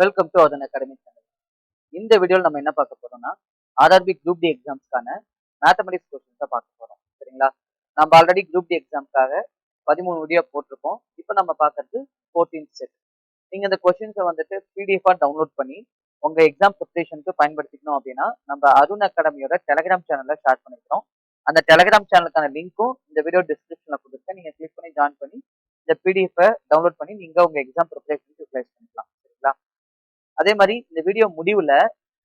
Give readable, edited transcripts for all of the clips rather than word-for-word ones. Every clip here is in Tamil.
வெல்கம் டு அதன் அகாடமி சேனல். இந்த வீடியோவில் நம்ம என்ன பார்க்க போறோம்னா ஆர்ஆர்பி குரூப் டி எக்ஸாம்ஸ்க்கான மேத்தமெட்டிக்ஸ் கொஸ்டின்ஸை பார்க்க போறோம். சரிங்களா? நம்ம ஆல்ரெடி குரூப் டி எக்ஸாம்க்காக 13 வீடியோ போட்டிருக்கோம். இப்போ நம்ம பார்க்கறது 14 செட். நீங்க இந்த கொஸ்டின்ஸை வந்துட்டு பிடிஎஃபா டவுன்லோட் பண்ணி உங்க எக்ஸாம் ப்ரிப்பரேஷனுக்கு பயன்படுத்திக்கணும் அப்படின்னா நம்ம அருண் அகாடமியோட டெலிகிராம் சேனல்ல ஷேர் பண்ணிக்கிறோம். அந்த டெலிகிராம் சேனலுக்கான லிங்க்கும் இந்த வீடியோ டிஸ்கிரிப்ஷன்ல கொடுத்துருக்கேன். நீங்க கிளிக் பண்ணி ஜாயின் பண்ணி இந்த பிடிஎஃப் டவுன்லோட் பண்ணி நீங்க உங்க எக்ஸாம் ப்ரிப்பரேஷனுக்கு யூட்டிலைஸ் பண்ணிக்கலாம். சரிங்களா? அதே மாதிரி இந்த வீடியோ முடிவுல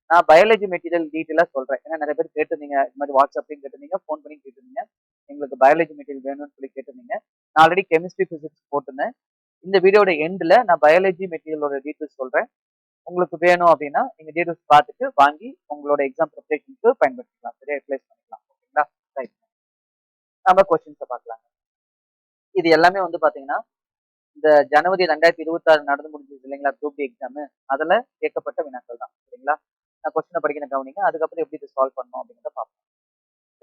நான் பயாலஜி மெட்டீரியல் டீட்டெயிலா சொல்றேன். ஏன்னா நிறைய பேர் கேட்டிருந்தீங்க, இந்த மாதிரி வாட்ஸ்அப்லையும் கேட்டிருந்தீங்க, ஃபோன் பண்ணி கேட்டிருந்தீங்க. எங்களுக்கு பயாலஜி மெட்டீரியல் வேணும்னு சொல்லி கேட்டிருந்தீங்க. நான் ஆல்ரெடி கெமிஸ்ட்ரி பிசிக்ஸ் போட்டிருந்தேன். இந்த வீடியோட எண்ட்ல நான் பயாலஜி மெட்டீரியலோட டீட்டெயில்ஸ் சொல்றேன். உங்களுக்கு வேணும் அப்படின்னா நீங்க டீட்டெயில்ஸ் பார்த்துட்டு வாங்கி உங்களோட எக்ஸாம் ப்ரிப்பரேஷனுக்கு பயன்படுத்திக்கலாம். சரியா? யூட்டிலைஸ் பண்ணிக்கலாம். ஓகேங்களா? ரைட். நம்ம கொஸ்டின்ஸை பார்க்கலாம். இது எல்லாமே வந்து பாத்தீங்கன்னா இந்த ஜனவரி 2026 நடந்து முடிஞ்சது இல்லைங்களா குரூப் டி எக்ஸாம், அதுல கேட்கப்பட்ட வினாக்கள் தான். சரிங்களா? நான் கொஸ்டினை படிக்கிற கவனிங்க. அதுக்கப்புறம் எப்படி இதை சால்வ் பண்ணணும் அப்படிங்கிறத பார்ப்போம்.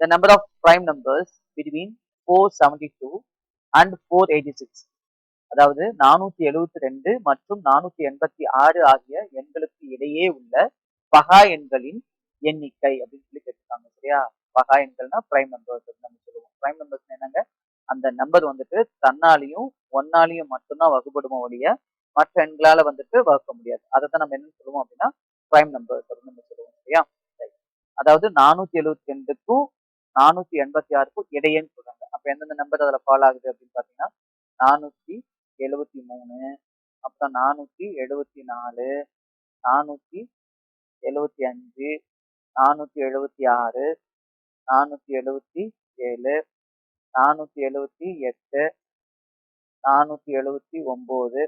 The number of prime numbers between 472 and 486, அதாவது 472 மற்றும் 486 ஆகிய எண்களுக்கு இடையே உள்ள பகா எண்களின் எண்ணிக்கை அப்படின்னு சொல்லி கேட்டிருக்காங்க. சரியா? பகா எண்கள்னா பிரைம் நம்பர்ஸ் நம்ம சொல்லுவோம். பிரைம் நம்பர்ஸ் என்னங்க? அந்த நம்பர் வந்துட்டு தன்னாலையும் ஒன்னாலையும் மட்டும்தான் வகுப்படுமோ ஒழிய மற்ற எண்களால வந்துட்டு வகுக்க முடியாது. அதை தான் நம்ம என்ன சொல்லுவோம் அப்படின்னா பிரைம் நம்பர்ஸ் அப்படின்னு நம்ம சொல்லுவோம். சரியா? அதாவது 472க்கும் 486க்கும் இடையேன்னு சொல்றாங்க. அப்ப எந்தெந்த நம்பர் அதுல ஃபாலோ ஆகுது அப்படின்னு பாத்தீங்கன்னா 473, அப்புறம் 474, 475, 476, 477, 478, 479,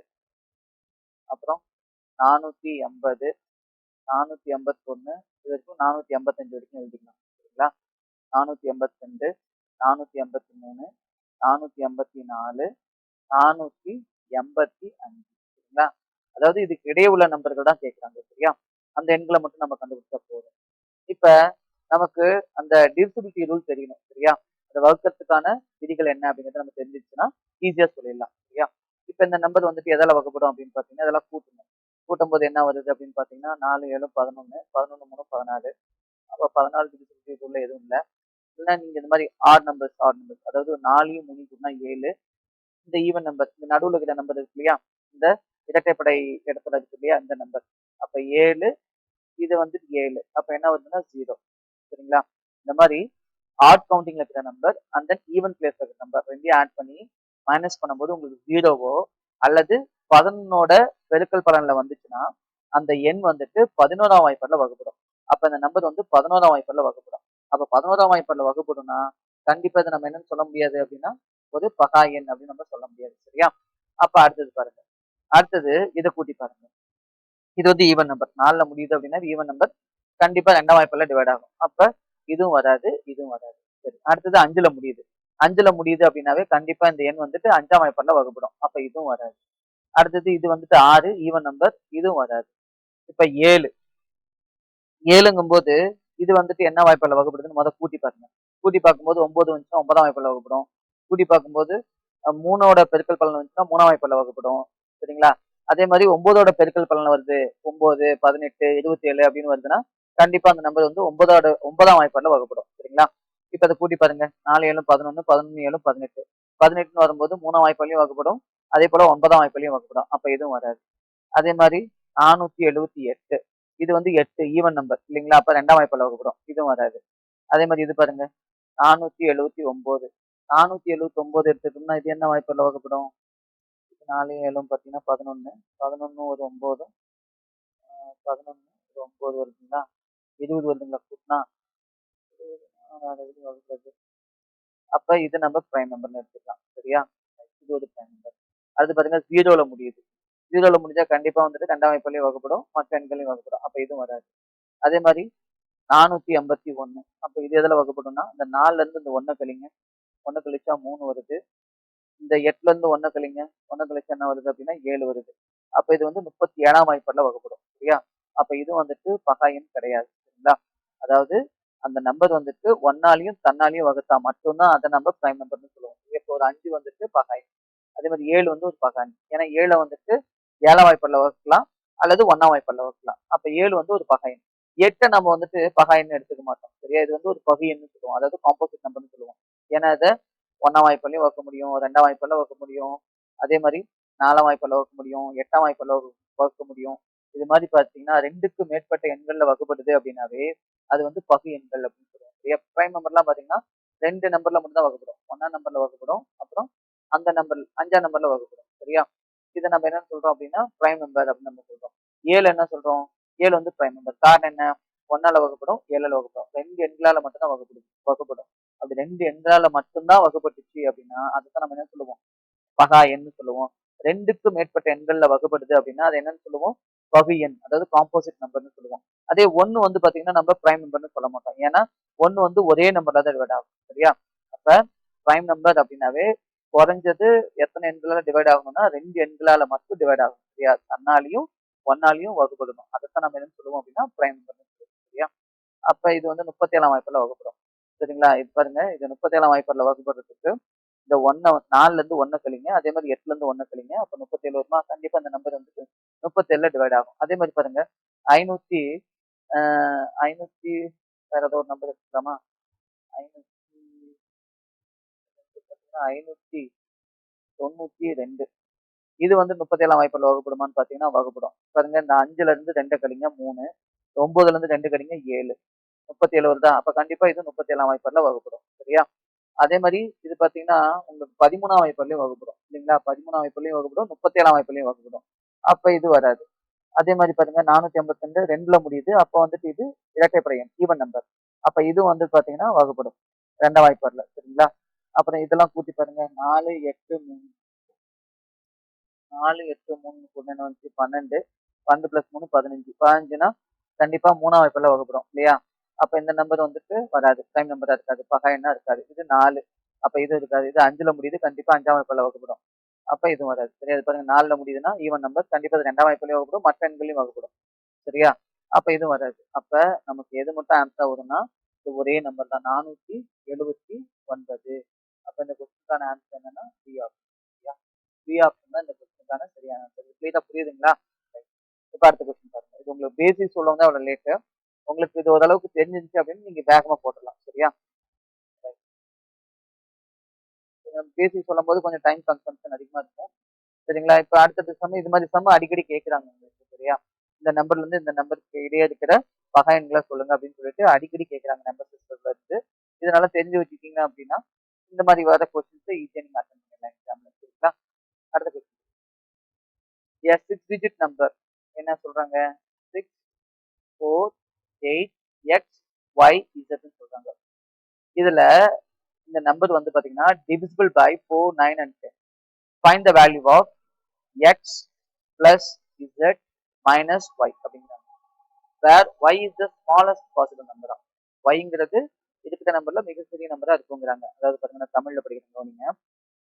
அப்புறம் 480, 481, இது வரைக்கும் 485 வரைக்கும் எழுதிக்கலாம். சரிங்களா? 482, 483, 484, 485. சரிங்களா? அதாவது இதுக்கு இடையே உள்ள நம்பர்கள் தான் கேட்கிறாங்க. சரியா? அந்த எண்களை மட்டும் நம்ம கண்டுபிடிச்சா போதும். இப்ப நமக்கு அந்த டிவிசிபிலிட்டி ரூல் தெரியணும். சரியா? அந்த வகுக்கிறதுக்கான விதிகள் என்ன அப்படிங்கறத நம்ம தெரிஞ்சிச்சுன்னா ஈஸியா சொல்லிடலாம். சரியா? இப்ப இந்த நம்பர் வந்துட்டு எதால வகுப்படும் அப்படின்னு பாத்தீங்கன்னா இதெல்லாம் கூட்டணும். கூட்டும் போது என்ன வருது அப்படின்னு பாத்தீங்கன்னா 4 7 11, 11 3 14. அப்ப 14 டிவிசிபிலிட்டி ரூல்ல எதுவும் இல்லை. இல்லைன்னா நீங்க இந்த மாதிரி ஆட் நம்பர்ஸ் அதாவது 4 3 கூட்டினா 7. இந்த ஈவன் நம்பர் இந்த நடுவில் இருக்கிற நம்பர் இருக்கு இல்லையா, இந்த இரட்டைப்படை இடத்துல இருக்கு இல்லையா இந்த நம்பர், அப்ப 7, இது வந்துட்டு 7, அப்ப என்ன வருதுன்னா 0. சரிங்களா? இந்த மாதிரி ஆட் கவுண்டிங்ல இருக்கிற நம்பர் அண்ட் தென் ஈவன் பிளேஸ்ல இருக்கிற நம்பர் ரெண்டையும் ஆட் பண்ணி மைனஸ் பண்ணும்போது உங்களுக்கு 0வோ அல்லது 11ஓட பெருக்கல் பலன்ல வந்துச்சுன்னா அந்த எண் வந்துட்டு 11ஆம் வாய்ப்பாடுல வகுப்படும். அப்ப இந்த நம்பர் வந்து 11ஆம் வாய்ப்பாடுல வகுப்படும். அப்ப 11ஆம் வாய்ப்பாடுல வகுப்படும்னா கண்டிப்பா இதை நம்ம என்னன்னு சொல்ல முடியாது அப்படின்னா ஒரு பகா எண் அப்படின்னு நம்ம சொல்ல முடியாது. சரியா? அப்ப அடுத்தது பாருங்க. அடுத்தது இதை கூட்டி பாருங்க. இது வந்து ஈவன் நம்பர் 4ல முடியுது அப்படின்னா ஈவன் நம்பர் கண்டிப்பா 2ஆம் வாய்ப்பாடுல டிவைட் ஆகும். அப்ப இதுவும் வராது, இதுவும் வராது. சரி, அடுத்தது 5ல முடியுது. 5ல முடியுது அப்படின்னாவே கண்டிப்பா இந்த எண் வந்துட்டு 5ஆம் வாய்ப்பாடுல வகுப்படும். அப்ப இதுவும் வராது. அடுத்தது இது வந்துட்டு 6 ஈவன் நம்பர், இதுவும் வராது. இப்ப 7 7ங்கும் போது இது வந்துட்டு என்ன வாய்ப்பாடுல வகுப்படுதுன்னு முதல் கூட்டி பாருங்க. கூட்டி பார்க்கும்போது 9 வந்துச்சுன்னா 9ஆம் வாய்ப்பாடுல வகுப்படும். கூட்டி பார்க்கும்போது 3ஓட பெருக்கல் பலன் வந்துச்சுன்னா 3ஆம் வாய்ப்பாடுல வகுப்படும். சரிங்களா? அதே மாதிரி 9ஓட பெருக்கல் பலன் வருது 9 18 27 அப்படின்னு வருதுன்னா கண்டிப்பா அந்த நம்பர் வந்து 9ஆம் வாய்ப்பாடுல வகுப்படும். சரிங்களா? இப்ப அதை கூட்டி பாருங்க. 4 7 11, 11 7 18. 18ன்னு வரும்போது 3ஆம் வாய்ப்பாடுலயும் வகுப்படும். அதே போல 9ஆம் வாய்ப்பாடுலயும் வகுப்படும். அப்ப எதுவும் வராது. அதே மாதிரி 478, இது வந்து 8 ஈவன் நம்பர் இல்லைங்களா? அப்ப 2ஆம் வாய்ப்பாடுல வகுப்படும். இதுவும் வராது. அதே மாதிரி இது பாருங்க 479, 479 எடுத்துட்டோம்னா இது என்ன வாய்ப்பாடுல வகுப்படும்? 4 7 பார்த்தீங்கன்னா 11, 11 ஒரு 9, 11 ஒரு 9 வருதுங்களா? 20 வருதுங்களா கூட்டினா? வகுக்கிறது. அப்ப இது நம்ம பிரைம் நம்பர்னு எடுத்துக்கலாம். சரியா? இது ஒரு பிரைம் நம்பர். அடுத்து பாருங்க 0ல முடியுது. 0ல முடிஞ்சா கண்டிப்பா வந்துட்டு 2ஆம் வாய்ப்பாடுலயும் வகுப்படும், மற்ற எண்களையும் வகுப்படும். அப்ப இதுவும் வராது. அதே மாதிரி 481, அப்ப இது எதுல வகுப்படும்னா இந்த 4ல இருந்து இந்த 1 கழிங்க. 1 கழிச்சா 3 வருது. இந்த 8ல இருந்து 1 கழிங்க. 1 கழிச்சா என்ன வருது அப்படின்னா 7 வருது. அப்ப இது வந்து 37ஆம் வாய்ப்பாடுல வகுப்படும். சரியா? அப்ப இது வந்துட்டு பகா எண் கிடையாது. சரிங்களா? அதாவது அந்த நம்பர் வந்துட்டு ஒன்னாலையும் தன்னாலையும் வகுத்தா மட்டும்தான் அதை நம்ம பிரைம் நம்பர்னு சொல்லுவோம். இப்போ ஒரு 5 வந்துட்டு பகா எண். அதே மாதிரி 7 வந்து ஒரு பகா எண். ஏன்னா 7 வந்துட்டு 7ஆம் வாய்ப்பாடுல வகுக்கலாம், அல்லது ஒண்ணாம் வாய்ப்பாடுல வகுக்கலாம். அப்ப 7 வந்து ஒரு பகா எண். 8 நம்ம வந்துட்டு பகா எண் எடுத்துக்க மாட்டோம். சரியா? இது வந்து ஒரு பகு எண்ன்னு சொல்லுவோம். அதாவது காம்போசிட் நம்பர்ன்னு சொல்லுவோம். ஏன்னா இத 1ஆம் வாய்ப்பாடுலயும் வகுக்க முடியும், 2ஆம் வாய்ப்பாடுல வகுக்க முடியும். அதே மாரி 4ஆம் வாய்ப்பாடுல வகுக்க முடியும், 8ஆம் வாய்ப்பாடுல வகுக்க முடியும். இது மாரி பார்த்தீங்கன்னா 2க்கு மேற்பட்ட எண்கள்ல வகுப்படுது அப்படின்னாவே, அது வந்து பகு எண்கள் அப்படின்னு சொல்லுவோம். சரியா? பிரைம் நம்பர்லாம் பார்த்தீங்கன்னா 2 நம்பர்ல மட்டும் தான் வகுப்படும். 1ஆம் நம்பர்ல வகுப்படும். அப்புறம் அந்த நம்பர் 5ஆம் நம்பர்ல வகுப்படும். சரியா? இத நம்ம என்னன்னு சொல்றோம் அப்படின்னா, பிரைம் நம்பர் அப்படின்னு நம்ம சொல்றோம். 7 என்ன சொல்றோம்? 7 வந்து பிரைம் நம்பர். காரணம் என்ன? 1ஆல வகுப்படும், 7ஆல வகுப்படும். 2 எண்களால மட்டும் தான் வகுப்படும். அப்படி 2 எண்களால மட்டும் தான் வகுப்பட்டுச்சு அப்படின்னா, அதுதான் நம்ம என்ன சொல்லுவோம்? பகா எண்ன்னு சொல்லுவோம். 2க்கு மேற்பட்ட எண்கள்ல வகுப்படுது அப்படின்னா, அது என்னன்னு சொல்லுவோம்? பகு எண். அதாவது காம்போசிட் நம்பர்ன்னு சொல்லுவோம். அதே 1 வந்து பார்த்தீங்கன்னா, நம்ம பிரைம் நம்பர்ன்னு சொல்ல மாட்டோம். ஏன்னா, 1 வந்து ஒரே நம்பர்ல தான் டிவைட் ஆகும். சரியா? அப்ப பிரைம் நம்பர் அப்படின்னாவே, குறைஞ்சது எத்தனை எண்களால டிவைட் ஆகணும்னா, 2 எண்களால மட்டும் டிவைட் ஆகும். சரியா? தன்னாலயும், 1ஆலயும் வகுப்படணும். அதத்தான் நம்ம என்னன்னு சொல்லுவோம் அப்படின்னா, பிரைம் நம்பர்ன்னு சொல்லுவோம். சரியா? அப்ப இது வந்து 37ஆம் வாய்ப்பாடுல வகுப்படும். சரிங்களா? இது பாருங்க, இது 37ஆம் வாய்ப்பாடுல வகுப்படுறதுக்கு இந்த 4ல இருந்து 1 கழிங்க. அதே மாரி 8ல இருந்து 1 கழிங்க. அப்ப 37 வருமா? கண்டிப்பா இந்த நம்பர் வந்துட்டு 37ல டிவைட் ஆகும். அதே மாரி பாருங்க, 500 அ 500 வேற ஏதோ ஒரு நம்பர் எடுத்துக்கலாமா? 500 பார்த்தீங்கன்னா 592 இது வந்து 37ஆம் வாய்ப்பாடுல வகுப்படுமான்னு பார்த்தீங்கன்னா வகுப்படும். பாருங்க இந்த 5ல இருந்து 2 கழிங்க 3, 9ல இருந்து 2 கழிங்க 7, 37 வருதா? அப்ப கண்டிப்பா இது 37ஆம் வாய்ப்பாடுல வகுப்படும். சரியா? அதே மாரி இது பார்த்தீங்கன்னா, உங்களுக்கு 13ஆம் வாய்ப்பாடுலயும் வகுப்படும். இல்லைங்களா? 13ஆம் வாய்ப்பாடுலயும் வகுப்படும், 37ஆம் வாய்ப்பாடுலயும் வகுப்படும். அப்ப இது வராது. அதே மாரி பாருங்க 482 2ல முடியுது. அப்ப வந்துட்டு இது இரட்டைப்படை எண், ஈவன் நம்பர். அப்ப இது வந்து பார்த்தீங்கன்னா வகுப்படும். 2ஆம் வாய்ப்பாடுல. சரிங்களா? அப்புறம் இதெல்லாம் கூட்டி பாருங்க. 4, 8, 3 4, 8, 3 கூட்டினா என்ன வந்துச்சு? 12, 12 பிளஸ் 3 15. 15னா கண்டிப்பா 3ஆம் வாய்ப்பாடுல வகுப்படும். இல்லையா? அப்ப இந்த நம்பர் வந்துட்டு வராது. பிரைம் நம்பரா இருக்காது. பகா எண்ணா இருக்காது. இது 4. அப்ப இது இருக்காது. இது 5ல முடியுது. கண்டிப்பா 5ஆம் வாய்ப்பாடுல வகுப்படும். அப்ப இதுவும் வராது. சரியா? இது பாருங்க 4ல முடியுதுன்னா ஈவன் நம்பர். கண்டிப்பா இது 2ஆம் வாய்ப்பாடுலயும் வகுப்படும். மற்ற எண்களையும் வகுப்படும். சரியா? அப்ப இதுவும் வராது. அப்ப நமக்கு எது மட்டும் ஆன்ஸரா வரும்னா, இது ஒரே நம்பர் தான். 479. அப்ப இந்த கொஸ்டினுக்கான ஆன்சர் என்னன்னா, பி ஆப்ஷன். சரியா? பி ஆப்ஷன் தான் இந்த கொஸ்டினுக்கான சரியான ஆன்சர். கிளியரா புரியுதுங்களா? இப்ப அடுத்த கொஸ்டின் பாருங்க. இது உங்களுக்கு பேசிக் சொல்லவும் தான் இவ்வளவு லேட்டு. உங்களுக்கு இது ஓரளவுக்கு தெரிஞ்சிருச்சு அப்படின்னு நீங்க வேகமா போட்டுடலாம். சரியா? பேசிக் சொல்லும்போது கொஞ்சம் டைம் கன்சம்ப்ஷன் அதிகமா இருக்கும். சரிங்களா? இப்ப அடுத்தது சம் இது மாதிரி சம் அடிக்கடி கேட்கறாங்க உங்களுக்கு. சரியா? இந்த நம்பர்ல இருந்து இந்த நம்பருக்கு இடையே இருக்கிற பகா எண்கள சொல்லுங்க அப்படின்னு சொல்லிட்டு அடிக்கடி கேட்கறாங்க நம்பர் சிஸ்டம்ல இருந்து. இதனால தெரிஞ்சு வச்சுட்டீங்க அப்படின்னா, இந்த மாதிரி வர கொஸ்டின்ஸ் ஈஸியா நீங்க அட்டெண்ட் பண்ணிடலாம் எக்ஸாம்ல. சரிங்களா? அடுத்த கொஸ்டின். A 6 digit நம்பர் என்ன சொல்றாங்க? 6, 4, 8, X, Y, Z ன்னு சொல்றாங்க. இதுல இந்த நம்பர் வந்து பாத்தீங்கன்னா divisible by 4, 9 and 10. Find the value of X plus Z minus Y அப்படிங்கிறாங்க. Where Y is the smallest possible number of Yங்கிறது இருக்கிற நம்பர்ல மிகச்சிறிய நம்பரா இருக்குங்கிறாங்க. அதாவது பாத்தீங்கன்னா தமிழ்ல படிக்கிறவங்க நீங்க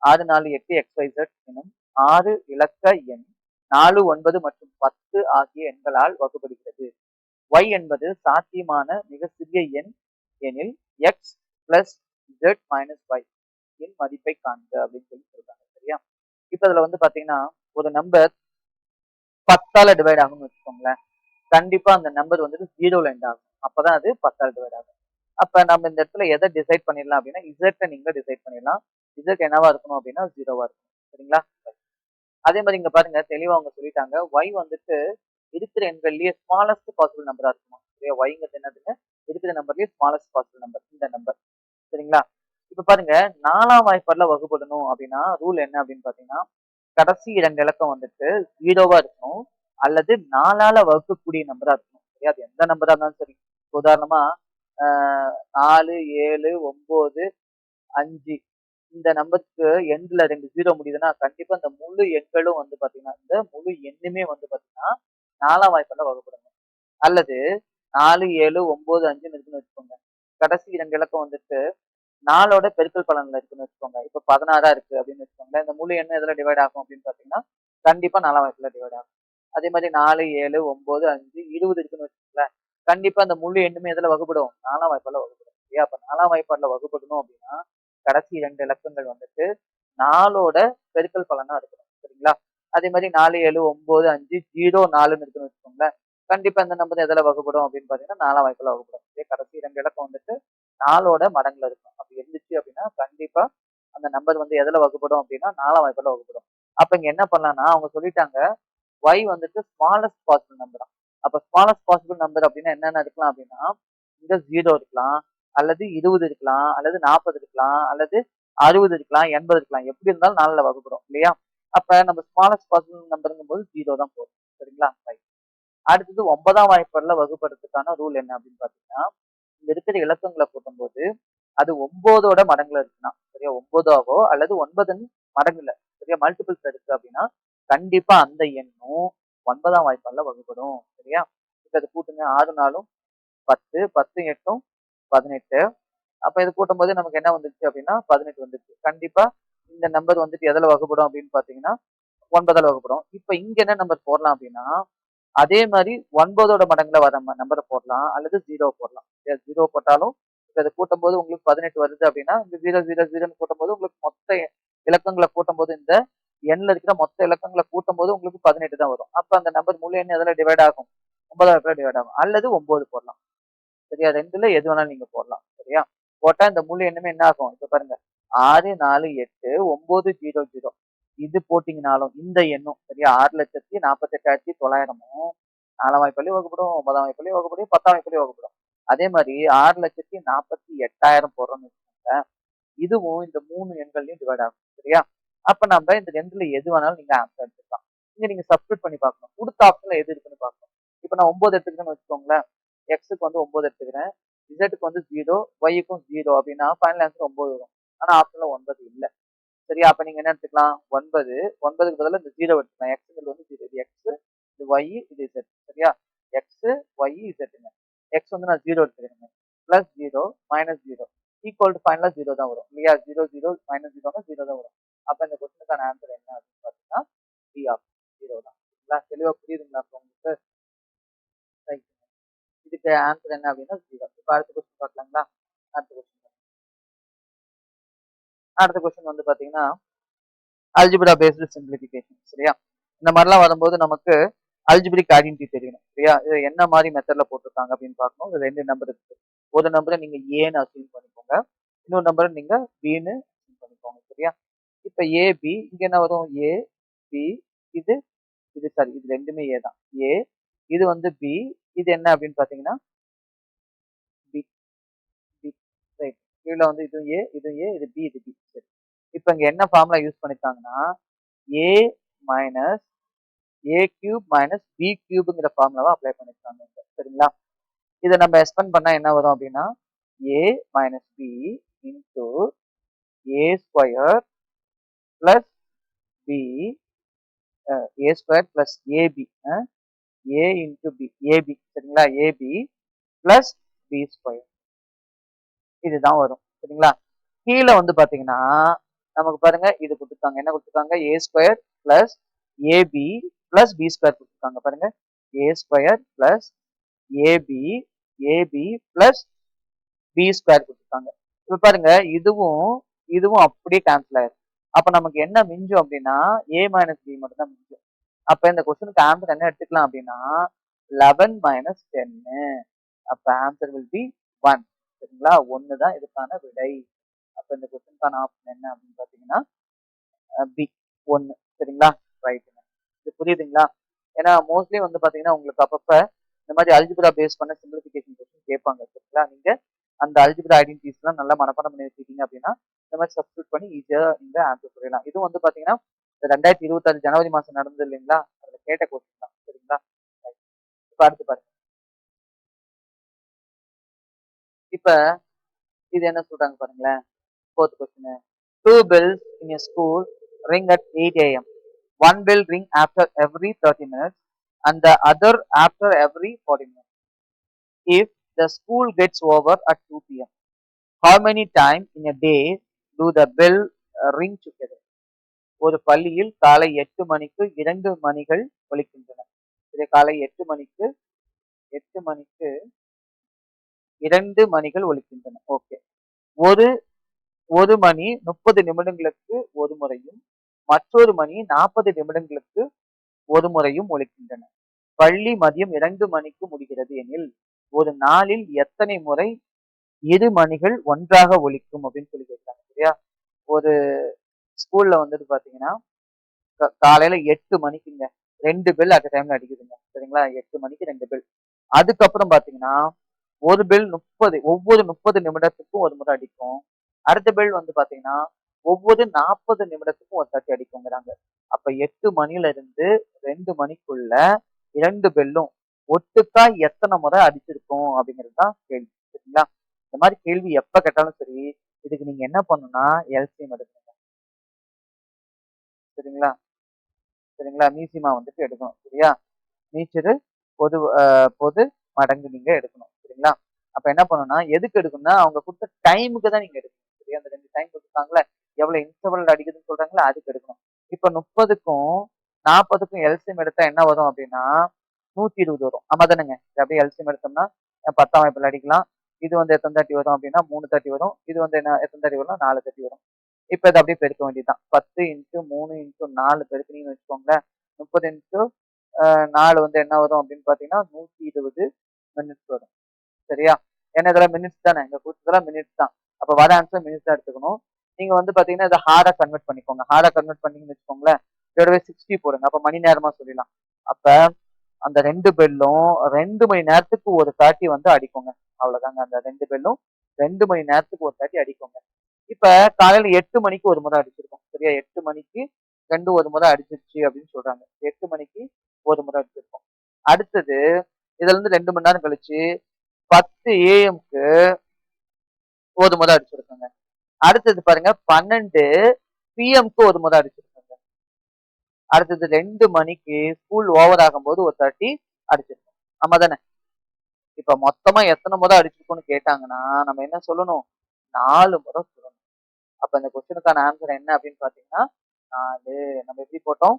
6, 4, 8 XYZ எனும் 6 இலக்க எண் 4, 9 மற்றும் 10 ஆகிய எண்களால் வகுப்படுகிறது. Y என்பது சாத்தியமான மிகச்சிறிய எண் எனில் X plus Z minus Y இன் மதிப்பை காண்க அப்படின்னு சொல்லி சொல்றாங்க. சரியா? இப்ப இதுல வந்து பாத்தீங்கன்னா ஒரு நம்பர் 10ஆல டிவைட் ஆகும்னு வச்சுக்கோங்களேன். கண்டிப்பா அந்த நம்பர் வந்துட்டு 0ல எண்ட் ஆகும். அப்பதான் அது 10ஆல டிவைட் ஆகும். அப்ப நம்ம இந்த இடத்துல எதை டிசைட் பண்ணிடலாம் அப்படின்னா, Z நீங்க டிசைட் பண்ணிடலாம். Z என்னவா இருக்கணும் அப்படின்னா 0வா இருக்கணும். சரிங்களா? அதே மாதிரி இங்க பாருங்க தெளிவா அவங்க சொல்லிட்டாங்க. Y வந்துட்டு இருக்கிற எண்கள்லயே ஸ்மாலஸ்ட் பாசிபிள் நம்பரா இருக்கணும். சரியா? Yங்கிறது என்னதுங்க? இருக்கிற நம்பர்லயே ஸ்மாலஸ்ட் பாசிபிள் நம்பர் இந்த நம்பர். சரிங்களா? இப்ப பாருங்க 4ஆம் வாய்ப்பாடுல வகுப்படணும் அப்படின்னா ரூல் என்ன அப்படின்னு பாத்தீங்கன்னா, கடைசி 2 இலக்கம் வந்துட்டு 0வா இருக்கணும். அல்லது 4ஆல வகுக்கக்கூடிய நம்பரா இருக்கணும். சரியா? அது எந்த நம்பரா இருந்தாலும் சரி. உதாரணமா 4, 7, 9, 5 இந்த நம்பருக்கு எண்ட்ல 2 0 முடியுதுன்னா, கண்டிப்பா இந்த முழு எண்களும் வந்து பாத்தீங்கன்னா, இந்த முழு எண்ணுமே வந்து பாத்தீங்கன்னா 4ஆம் வாய்ப்பாடுல வகுப்படணும். அல்லது 4, 7, 9, 5ன்னு இருக்குன்னு வச்சுக்கோங்க. கடைசி 2 இலக்கம் வந்துட்டு 4ஓட பெருக்கல் பலன்ல இருக்குன்னு வச்சுக்கோங்க. இப்ப 16ஆ இருக்கு அப்படின்னு வச்சுக்கோங்களேன். இந்த முழு எண்ணு எதுல டிவைட் ஆகும் அப்படின்னு பாத்தீங்கன்னா, கண்டிப்பா 4ஆம் வாய்ப்பாடுல டிவைட் ஆகும். அதே மாதிரி 4, 7, 9, 5, 20 இருக்குன்னு வச்சுக்கோங்களேன். கண்டிப்பா அந்த முழு எண்ணுமே எதுல வகுப்படும்? 4ஆம் வாய்ப்பாடுல வகுப்படும். சரியா? அப்ப 4ஆம் வாய்ப்பாடுல வகுப்படணும் அப்படின்னா, கடைசி 2 இலக்கங்கள் வந்துட்டு 4ஓட பெருக்கல் பலனா இருக்கணும். சரிங்களா? அதே மாதிரி 4, 7, 9, 5, 0, 4ன்னு இருக்குன்னு வச்சுக்கோங்களேன். கண்டிப்பா இந்த நம்பர் எதுல வகுப்படும் அப்படின்னு பார்த்தீங்கன்னா, 4ஆம் வாய்ப்பால வகுப்படும். இதே கடைசி 2 இலக்கம் வந்துட்டு 4ஓட மடங்குல இருக்கும். அப்படி இருந்துச்சு அப்படின்னா, கண்டிப்பா அந்த நம்பர் வந்து எதுல வகுப்படும் அப்படின்னா, 4ஆம் வாய்ப்பால வகுப்படும். அப்ப இங்க என்ன பண்ணலாம்னா, அவங்க சொல்லிட்டாங்க, y வந்துட்டு ஸ்மாலஸ்ட் பாசிபிள் நம்பரா. அப்ப ஸ்மாலஸ்ட் பாசிபிள் நம்பர் அப்படின்னா என்னென்ன இருக்கலாம் அப்படின்னா, இங்க 0 இருக்கலாம், அல்லது 20 இருக்கலாம், அல்லது 40 இருக்கலாம், அல்லது 60 இருக்கலாம், 80 இருக்கலாம். எப்படி இருந்தாலும் 4ல வகுப்படும் இல்லையா? அப்ப நம்ம ஸ்மாலஸ்ட் பாசிபிள் நம்பருங்கும்போது 0 தான் போடும். சரிங்களா? ரைட். அடுத்தது 9ஆம் வாய்ப்பாடுல வகுப்படுறதுக்கான ரூல் என்ன அப்படின்னு பார்த்தீங்கன்னா, இங்க இருக்கிற இலக்கங்கள கூட்டும்போது, அது 9ஓட மடங்குல இருக்குன்னா, சரியா? 9ஆவோ அல்லது 9ன் மடங்குல, சரியா? மல்டிபிள்ஸ்ல இருக்கு அப்படின்னா, கண்டிப்பா அந்த எண்ணும் 9ஆம் வாய்ப்பாடுல வகுப்படும். சரியா? இப்ப இத கூட்டுங்க. 6 4ம் 10, 10 8ம் 18. அப்ப இது கூட்டும்போது நமக்கு என்ன வந்துருச்சு அப்படின்னா, 18 வந்துருச்சு. கண்டிப்பா இந்த நம்பர் வந்துட்டு எதுல வகுப்படும் அப்படின்னு பார்த்தீங்கன்னா, 9ஆல வகுப்படும். இப்ப இங்க என்ன நம்பர் போடலாம் அப்படின்னா, அதே மாரி 9ஓட மடங்குல வர நம்பர போடலாம். அல்லது 0 போடலாம். 0 போட்டாலும் இப்ப இத கூட்டும்போது உங்களுக்கு 18 வருது அப்படின்னா, இந்த 0, 0, 0ன்னு கூட்டும்போது உங்களுக்கு மொத்த இலக்கங்கள கூட்டும்போது இந்த எண்ல இருக்கிற மொத்த இலக்கங்கள கூட்டும்போது உங்களுக்கு 18 தான் வரும். அப்ப அந்த நம்பர் முழு எண் எதுல டிவைட் ஆகும்? 9ஆல டிவைட் ஆகும். அல்லது 9 போடலாம். சரியா? 2ல எது வேணாலும் நீங்க போடலாம். சரியா? போட்டா இந்த முழு எண்ணுமே என்ன ஆகும்? இப்ப பாருங்க. 6, 4, 8, 9, 0, 0. இது போட்டீங்கனாலும் இந்த எண்ணும் சரியா? 6,48,900மும் 4ஆம் வாய்ப்பாலயும் வகுப்படும், 9ஆம் வாய்ப்பாலயும் வகுப்படும், 10ஆம் வாய்ப்பாலயும் வகுப்படும். அதே மாரி 6,48,800 போடுறோம்னு வச்சுக்கோங்க. இதுவும் இந்த 3 எண்கள்லயும் டிவைட் ஆகும். சரியா? அப்ப நம்ம இந்த 2ல எது வேணாலும் நீங்க ஆன்சர் எடுத்துக்கலாம். இங்க நீங்க சப்ஸ்டிட்யூட் பண்ணி பார்க்கணும். குடுத்த ஆப்ஷன்ல எது இருக்குன்னு பார்க்கணும். இப்ப நான் 9 எடுத்துக்கிறேன்னு வச்சுக்கோங்களேன். எக்ஸ்க்கு வந்து 9 எடுத்துக்கிறேன். இசட்க்கு வந்து 0, ஒய்க்கும் 0 அப்படின்னா ஃபைனல் ஆன்சர் 9 வரும். ஆனா ஆப்ஷன்ல 9 இல்ல. சரியா? அப்ப நீங்க என்ன எடுத்துக்கலாம்? 9, 9க்கு பதிலா இந்த 0 எடுத்துக்கலாம். எக்ஸ்ங்கிறது வந்து 0. இது எக்ஸ், இது ஒய், இது இசட். சரியா? X, Y, இசட்ங்க. எக்ஸ் வந்து நான் 0 எடுத்துக்கிறேங்க. Plus 0, minus 0. ஈக்குவல் டு ஃபைனலா 0 தான் வரும். இல்லையா? 0, 0, மைனஸ் 0னா 0 தான் வரும். அப்ப இந்த கொஸ்டினுக்கான ஆன்சர் என்ன அப்படின்னு பார்த்தீங்கன்னா, டி ஆப்ஷன் 0 தான். சரிங்களா? தெளிவா புரியுதுங்களா இப்ப உங்களுக்கு? ரைட். இதுக்கு ஆன்சர் என்ன அப்படின்னா 0. இப்ப அடுத்த கொஸ்டின் பார்க்கலாங்களா? அடுத்த கொஸ்டின். அடுத்த கொஸ்டின் வந்து பாத்தீங்கன்னா, அல்ஜிப்ரா பேஸ்டு சிம்பிளிஃபிகேஷன். சரியா? இந்த மாதிரிலாம் வரும்போது நமக்கு அல்ஜிப்ரிக் ஐடென்டிட்டி தெரியணும். சரியா? இது என்ன மாதிரி மெத்தட்ல போட்டிருக்காங்க அப்படின்னு பார்க்கணும். இது 2 நம்பர் இருக்கு. ஒரு நம்பரை நீங்க ஏன்னு அசீவ் பண்ணிக்கோங்க. இன்னொரு நம்பரை நீங்க பின்னு அசீவ் பண்ணிக்கோங்க. சரியா? இப்ப ஏ, பி இங்க என்ன வரும்? ஏ, பி இது இது சாரி இது 2மே ஏ தான். ஏ இது வந்து பி இது என்ன அப்படின்னு பாத்தீங்கன்னா பி பி ரைட். கீழ வந்து இது ஏ, இது ஏ, இது பி, இது பி. சரி. இப்ப இங்க என்ன formula use பண்ணிருக்காங்கன்னா, A minus a cube minus B கியூப்ங்கிற ஃபார்முலாவை அப்ளை பண்ணிருக்காங்க. சரிங்களா? இதை நம்ம எக்ஸ்பெண்ட் பண்ணா என்ன வரும் அப்படின்னா, ஏ minus B into A square plus B A square plus AB A into B AB. சரிங்களா? ஏபி பிளஸ் பி ஸ்கொயர் இதுதான் வரும். சரிங்களா? கீழே வந்து பாத்தீங்கன்னா நமக்கு பாருங்க இது கொடுத்துருக்காங்க. என்ன கொடுத்துருக்காங்க? A square plus AB plus B square கொடுத்துருக்காங்க. பாருங்க A square plus AB AB plus B square கொடுத்துருக்காங்க. இப்ப பாருங்க இதுவும் இதுவும் அப்படியே கேன்சல் ஆயிரும். அப்ப நமக்கு என்ன மிஞ்சும் அப்படின்னா ஏ மைனஸ் பி மட்டும் தான் மிஞ்சும். அப்ப இந்த கொஸ்டினுக்கு ஆன்சர் என்ன எடுத்துக்கலாம் அப்படின்னா 11 மைனஸ் 10. அப்ப ஆன்சர் வில் பி 1. சரிங்களா? 1 தான் இதுக்கான விடை. அப்ப இந்த கொஸ்டினுக்கான ஆப்ஷன் என்ன அப்படின்னு பாத்தீங்கன்னா பி 1. சரிங்களா? ரைட்டுங்க. இது புரியுதுங்களா? ஏன்னா மோஸ்ட்லி வந்து பாத்தீங்கன்னா உங்களுக்கு அப்பப்ப இந்த மாதிரி அல்ஜிப்ரா பேஸ் பண்ண சிம்பிளிஃபிகேஷன் கொஸ்டின் கேட்பாங்க. சரிங்களா? நீங்க அந்த அல்ஜிப்ரா ஐடென்டிட்டிஸ் எல்லாம் நல்லா மனப்பாடம் பண்ணி வச்சுக்கிட்டீங்க அப்படின்னா இந்த மாதிரி சப்ஸ்டியூட் பண்ணி ஈஸியா நீங்க ஆன்சர் சொல்லிடலாம். இதுவும் வந்து பாத்தீங்கன்னா 2026 ஜனவரி மாசம் நடந்தது இல்லைங்களா? அதுல கேட்ட கொஸ்டின் தான். சரிங்களா? இப்ப அடுத்து பாருங்க. இப்ப இது என்ன சொல்றாங்க பாருங்களேன். 4th question. Two bells in a school ring at 8 a.m. One bell ring after every 30 minutes and the other after every 40 minutes. If the school gets over at 2 p.m., how many times in a day do the bell ring together? ஒரு பள்ளியில் காலை 8 மணிக்கு 2 மணிகள் ஒலிக்கின்றன. இது காலை 8 மணிக்கு 2 மணிகள் ஒலிக்கின்றன. ஓகே. ஒரு ஒரு மணி 30 நிமிடங்களுக்கு ஒரு முறையும் மற்றொரு மணி 40 நிமிடங்களுக்கு ஒரு முறையும் ஒலிக்கின்றன. பள்ளி மதியம் 2 மணிக்கு முடிகிறது எனில், ஒரு நாளில் எத்தனை முறை இரு மணிகள் ஒன்றாக ஒலிக்கும் அப்படின்னு சொல்லி கேட்கிறாங்க சரியா? ஒரு ஸ்கூல்ல வந்துட்டு பாத்தீங்கன்னா, காலையில 8 மணிக்குங்க 2 பெல் அட் அ டைம்ல அடிக்குதுங்க. சரிங்களா? 8 மணிக்கு 2 பெல். அதுக்கப்புறம் பாத்தீங்கன்னா, ஒரு பெல் 30 ஒவ்வொரு 30 நிமிடத்துக்கும் ஒரு முறை அடிக்கும். அடுத்த பெல் வந்து பாத்தீங்கன்னா, ஒவ்வொரு 40 நிமிடத்துக்கும் ஒரு தாட்டி அடிக்குங்கிறாங்க. அப்ப 8 மணில இருந்து 2 மணிக்குள்ள 2 பெல்லும் ஒட்டுக்கா எத்தன முறை அடிச்சிருக்கும் அப்படிங்கிறது தான் கேள்வி. சரிங்களா? இந்த மாரி கேள்வி எப்ப கேட்டாலும் சரி, இதுக்கு நீங்க என்ன பண்ணணும்னா எல்சிஎம் எடுக்கணும். சரிங்களா? சரிங்களா? மீசிமா வந்துட்டு எடுக்கணும். சரியா? மீச்சிறு பொது பொது மடங்கு நீங்க எடுக்கணும். சரிங்களா? அப்ப என்ன பண்ணணும்னா, எதுக்கு எடுக்கணும்னா, அவங்க குடுத்த டைமுக்கு தான் நீங்க எடுக்கணும். சரியா? அந்த 2 டைம் குடுத்துருக்காங்கல்ல, எவ்வளவு இன்டர்வல் அடிக்குதுன்னு சொல்றாங்கல்ல, அதுக்கு எடுக்கணும். இப்ப 30க்கும் 40க்கும் எல்சிஎம் எடுத்தா என்ன வரும் அப்படின்னா, 120 வரும். ஆமா தானேங்க? இது அப்படியே எல்சிஎம் எடுத்தோம்னா, 10ஆம் வாய்ப்புல அடிக்கலாம். இது வந்து எத்தன தாட்டி வரும் அப்படின்னா, 3 தாட்டி வரும். இது வந்து என்ன எத்தன தாட்டி வரும்னா, 4 தாட்டி வரும். இப்ப இத அப்படியே பெருக்க வேண்டியது தான். 10 இன்டு 3 இன்டு 4 பெருக்குனீங்கன்னு வச்சுக்கோங்களேன். 30 இன்டு 4 வந்து என்ன வரும் அப்படின்னு பார்த்தீங்கன்னா, 120 மினிட்ஸ் வரும். சரியா? ஏன்னா இதெல்லாம் மினிட்ஸ் தானே. இங்க குடுத்ததெல்லாம் மினிட்ஸ் தான். அப்ப வர ஆன்சர் மினிட்ஸ் தான் எடுத்துக்கணும். நீங்க வந்து பார்த்தீங்கன்னா, இத ஹாரா கன்வெர்ட் பண்ணிக்கோங்க. ஹாரா கன்வெர்ட் பண்ணீங்கன்னு வச்சுக்கோங்களேன். இதோடவே 60 போடுங்க. அப்ப மணி நேரமா சொல்லிடலாம். அப்ப அந்த 2 பெல்லும் 2 மணி நேரத்துக்கு ஒரு தாட்டி வந்து அடிக்குங்க. அவ்வளோதாங்க. அந்த 2 பெல்லும் 2 மணி நேரத்துக்கு ஒரு தாட்டி அடிக்குங்க. இப்ப காலையில 8 மணிக்கு ஒரு முறை அடிச்சிருக்கும். சரியா? 8 மணிக்கு 2 ஒரு முறை அடிச்சிருச்சு அப்படின்னு சொல்றாங்க. 8 மணிக்கு ஒரு முறை அடிச்சிருக்கும். அடுத்தது இதுல இருந்து 2 மணி நேரம் கழிச்சு 10 ஏஎம்க்கு ஒரு முறை அடிச்சிருக்குங்க. அடுத்தது பாருங்க 12 பிஎம்க்கு ஒரு முறை அடிச்சிருக்குங்க. அடுத்தது 2 மணிக்கு ஸ்கூல் ஓவர் ஆகும்போது ஒரு தாட்டி அடிச்சிருக்கும். ஆமா தானே? இப்ப மொத்தமா எத்தன முறை அடிச்சிருக்கும்னு கேட்டாங்கன்னா, நம்ம என்ன சொல்லணும்? 4 முறை சொல்லணும். அப்ப இந்த கொஸ்டினுக்கான ஆன்சர் என்ன அப்படின்னு பார்த்தீங்கன்னா, 4 நம்ம எப்படி போட்டோம்?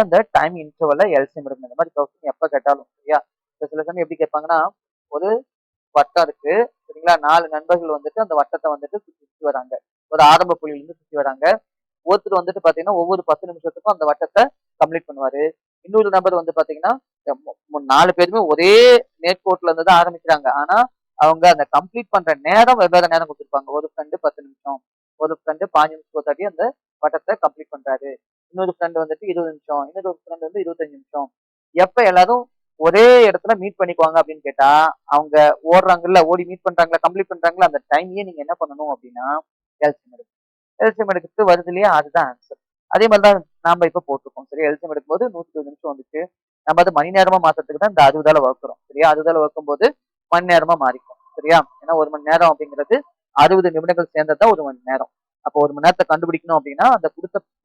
இந்த டைம் இன்டர்வல்ல எல்சிஎம் எடுக்கணும். இந்த மாரி கொஸ்டின் எப்ப கேட்டாலும் சரியா? இப்ப சில சமயம் எப்படி கேட்பாங்கன்னா, ஒரு வட்டம் இருக்கு. சரிங்களா? 4 நண்பர்கள் வந்துட்டு அந்த வட்டத்த வந்துட்டு சுத்தி சுத்தி வராங்க. ஒரு ஆரம்ப புள்ளியிலிருந்து சுத்தி வராங்க. ஒருத்தர் வந்துட்டு பார்த்தீங்கன்னா, ஒவ்வொரு 10 நிமிஷத்துக்கும் அந்த வட்டத்த கம்ப்ளீட் பண்ணுவாரு. இன்னொரு நபர் வந்து பார்த்தீங்கன்னா, 4 பேருமே ஒரே நேர்கோட்டுல இருந்து தான் ஆரம்பிக்கிறாங்க. ஆனா, அவங்க அந்த கம்ப்ளீட் பண்ற நேரம் வெவ்வேறு நேரம் குடுத்திருப்பாங்க. ஒரு ஃப்ரெண்ட் 10 நிமிஷம், ஒரு ஃப்ரெண்ட் 5 நிமிஷம் ஒரு தாட்டி அந்த வட்டத்த கம்ப்ளீட் பண்றாரு. இன்னொரு ஃப்ரெண்ட் வந்துட்டு 20 நிமிஷம், இன்னொரு ஃப்ரெண்ட் வந்து 25 நிமிஷம். எப்ப எல்லாரும் ஒரே இடத்துல மீட் பண்ணிக்குவாங்க அப்படின்னு கேட்டா, அவங்க ஓடுறாங்கல்ல, ஓடி மீட் பண்றாங்கல்ல, கம்ப்ளீட் பண்றாங்கல்ல, அந்த டைமையே நீங்க என்ன பண்ணணும் அப்படின்னா, எல்சிஎம் எடுக்கணும். எல்சிஎம் எடுத்துட்டு வருது இல்லையா? அதுதான் ஆன்சர். அதே மாரி தான் நாம இப்ப போட்டிருக்கோம். சரியா? எல்சிஎம் எடுக்கும்போது 120 நிமிஷம் வந்துச்சு. நம்ம அது மணி நேரமா மாத்துறதுக்கு தான் இந்த 60ஆல வகுக்கிறோம். சரியா? 60ஆல வகுக்கும்போது மணி நேரமா மாறிக்கும். சரியா? ஏன்னா 1 மணி நேரம் அப்படிங்கிறது 60 நிமிடங்கள் சேர்ந்தது தான் 1 மணி நேரம். அப்போ 1 மணி நேரத்த கண்டுபிடிக்கணும் அப்படின்னா, அந்த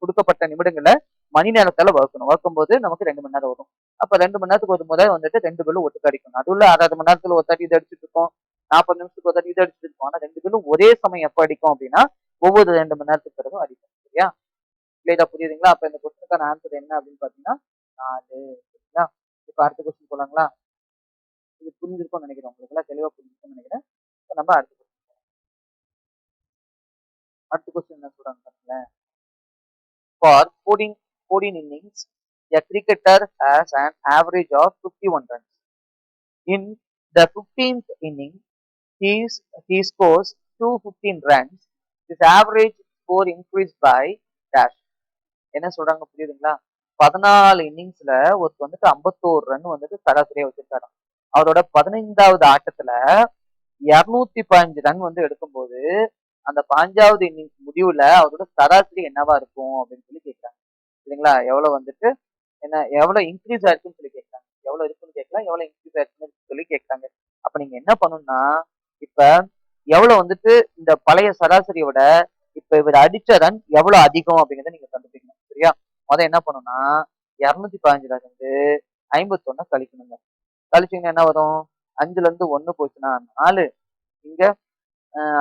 குடுக்கப்பட்ட நிமிடங்கள மணி நேரத்தால வகுக்கணும். வகுக்கும்போது நமக்கு 2 மணி நேரம் வரும். அப்ப 2 மணி நேரத்துக்கு ஒரு முறை வந்துட்டு 2 பேரும் ஒட்டுக்கா அடிக்கணும். நடுவுல 1/2 மணி நேரத்துல ஒரு தாட்டி இத அடிச்சுட்டு இருக்கோம். 40 நிமிஷத்துக்கு ஒரு தாட்டி இத அடிச்சுட்டு இருக்கோம். ஆனா 2 பேரும் ஒரே சமயம் எப்ப அடிக்கும் அப்படின்னா, ஒவ்வொரு 2 மணி நேரத்துக்கு பிறகும் அடிக்கும். சரியா? கிளியரா புரியுதுங்களா? அப்ப இந்த கொஸ்டினுக்கான ஆன்சர் என்ன அப்படின்னு பார்த்தீங்கன்னா, 4 சரிங்களா? இப்ப அடுத்த கொஸ்டின் போலாங்களா? இது புரிஞ்சிருக்கும்னு நினைக்கிறேன். உங்களுக்கு எல்லாம் தெளிவா புரிஞ்சிருக்கும்னு நினைக்கிறேன். இப்ப நம்ம அடுத்த கொஸ்டின் என்ன சொல்றாங்க பாருங்களேன். For 14 innings, a cricketer has an average of 51 runs. In the 15th inning, he scores 215 runs. His average score increased by dash. என்ன சொல்றாங்க புரியுதுங்களா? 14 இன்னிங்ஸ்ல ஒருத்தர் வந்துட்டு 51 ரன் வந்துட்டு சராசரியா வச்சிருக்காராம். அவரோட 15வது ஆட்டத்துல 215 ரன் வந்து எடுக்கும்போது, அந்த 5வது இன்னிங்ஸ் முடிவுல அவரோட சராசரி என்னவா இருக்கும் அப்படின்னு சொல்லி கேட்கிறாங்க. சரிங்களா? எவ்வளவு வந்துட்டு எவ்வளவு இன்க்ரீஸ் ஆயிருக்குன்னு சொல்லி கேட்கிறாங்க. எவ்வளவு இருக்குன்னு கேட்கல, எவ்வளவு இன்க்ரீஸ் ஆயிருக்குன்னு சொல்லி கேட்கிறாங்க. அப்ப நீங்க என்ன பண்ணணும்னா, இப்ப எவ்வளவு வந்துட்டு இந்த பழைய சராசரியை விட இப்ப இவர் அடிச்ச ரன் எவ்வளவு அதிகம் அப்படிங்கிறத நீங்க கண்டுபிடிக்கணும். சரியா? என்ன பண்ணணும்னா 215ல இருந்து 51 கழிக்கணுங்க. கழிச்சீங்கன்னா என்ன வரும்? 5ல இருந்து 1 போச்சுன்னா 4. இங்க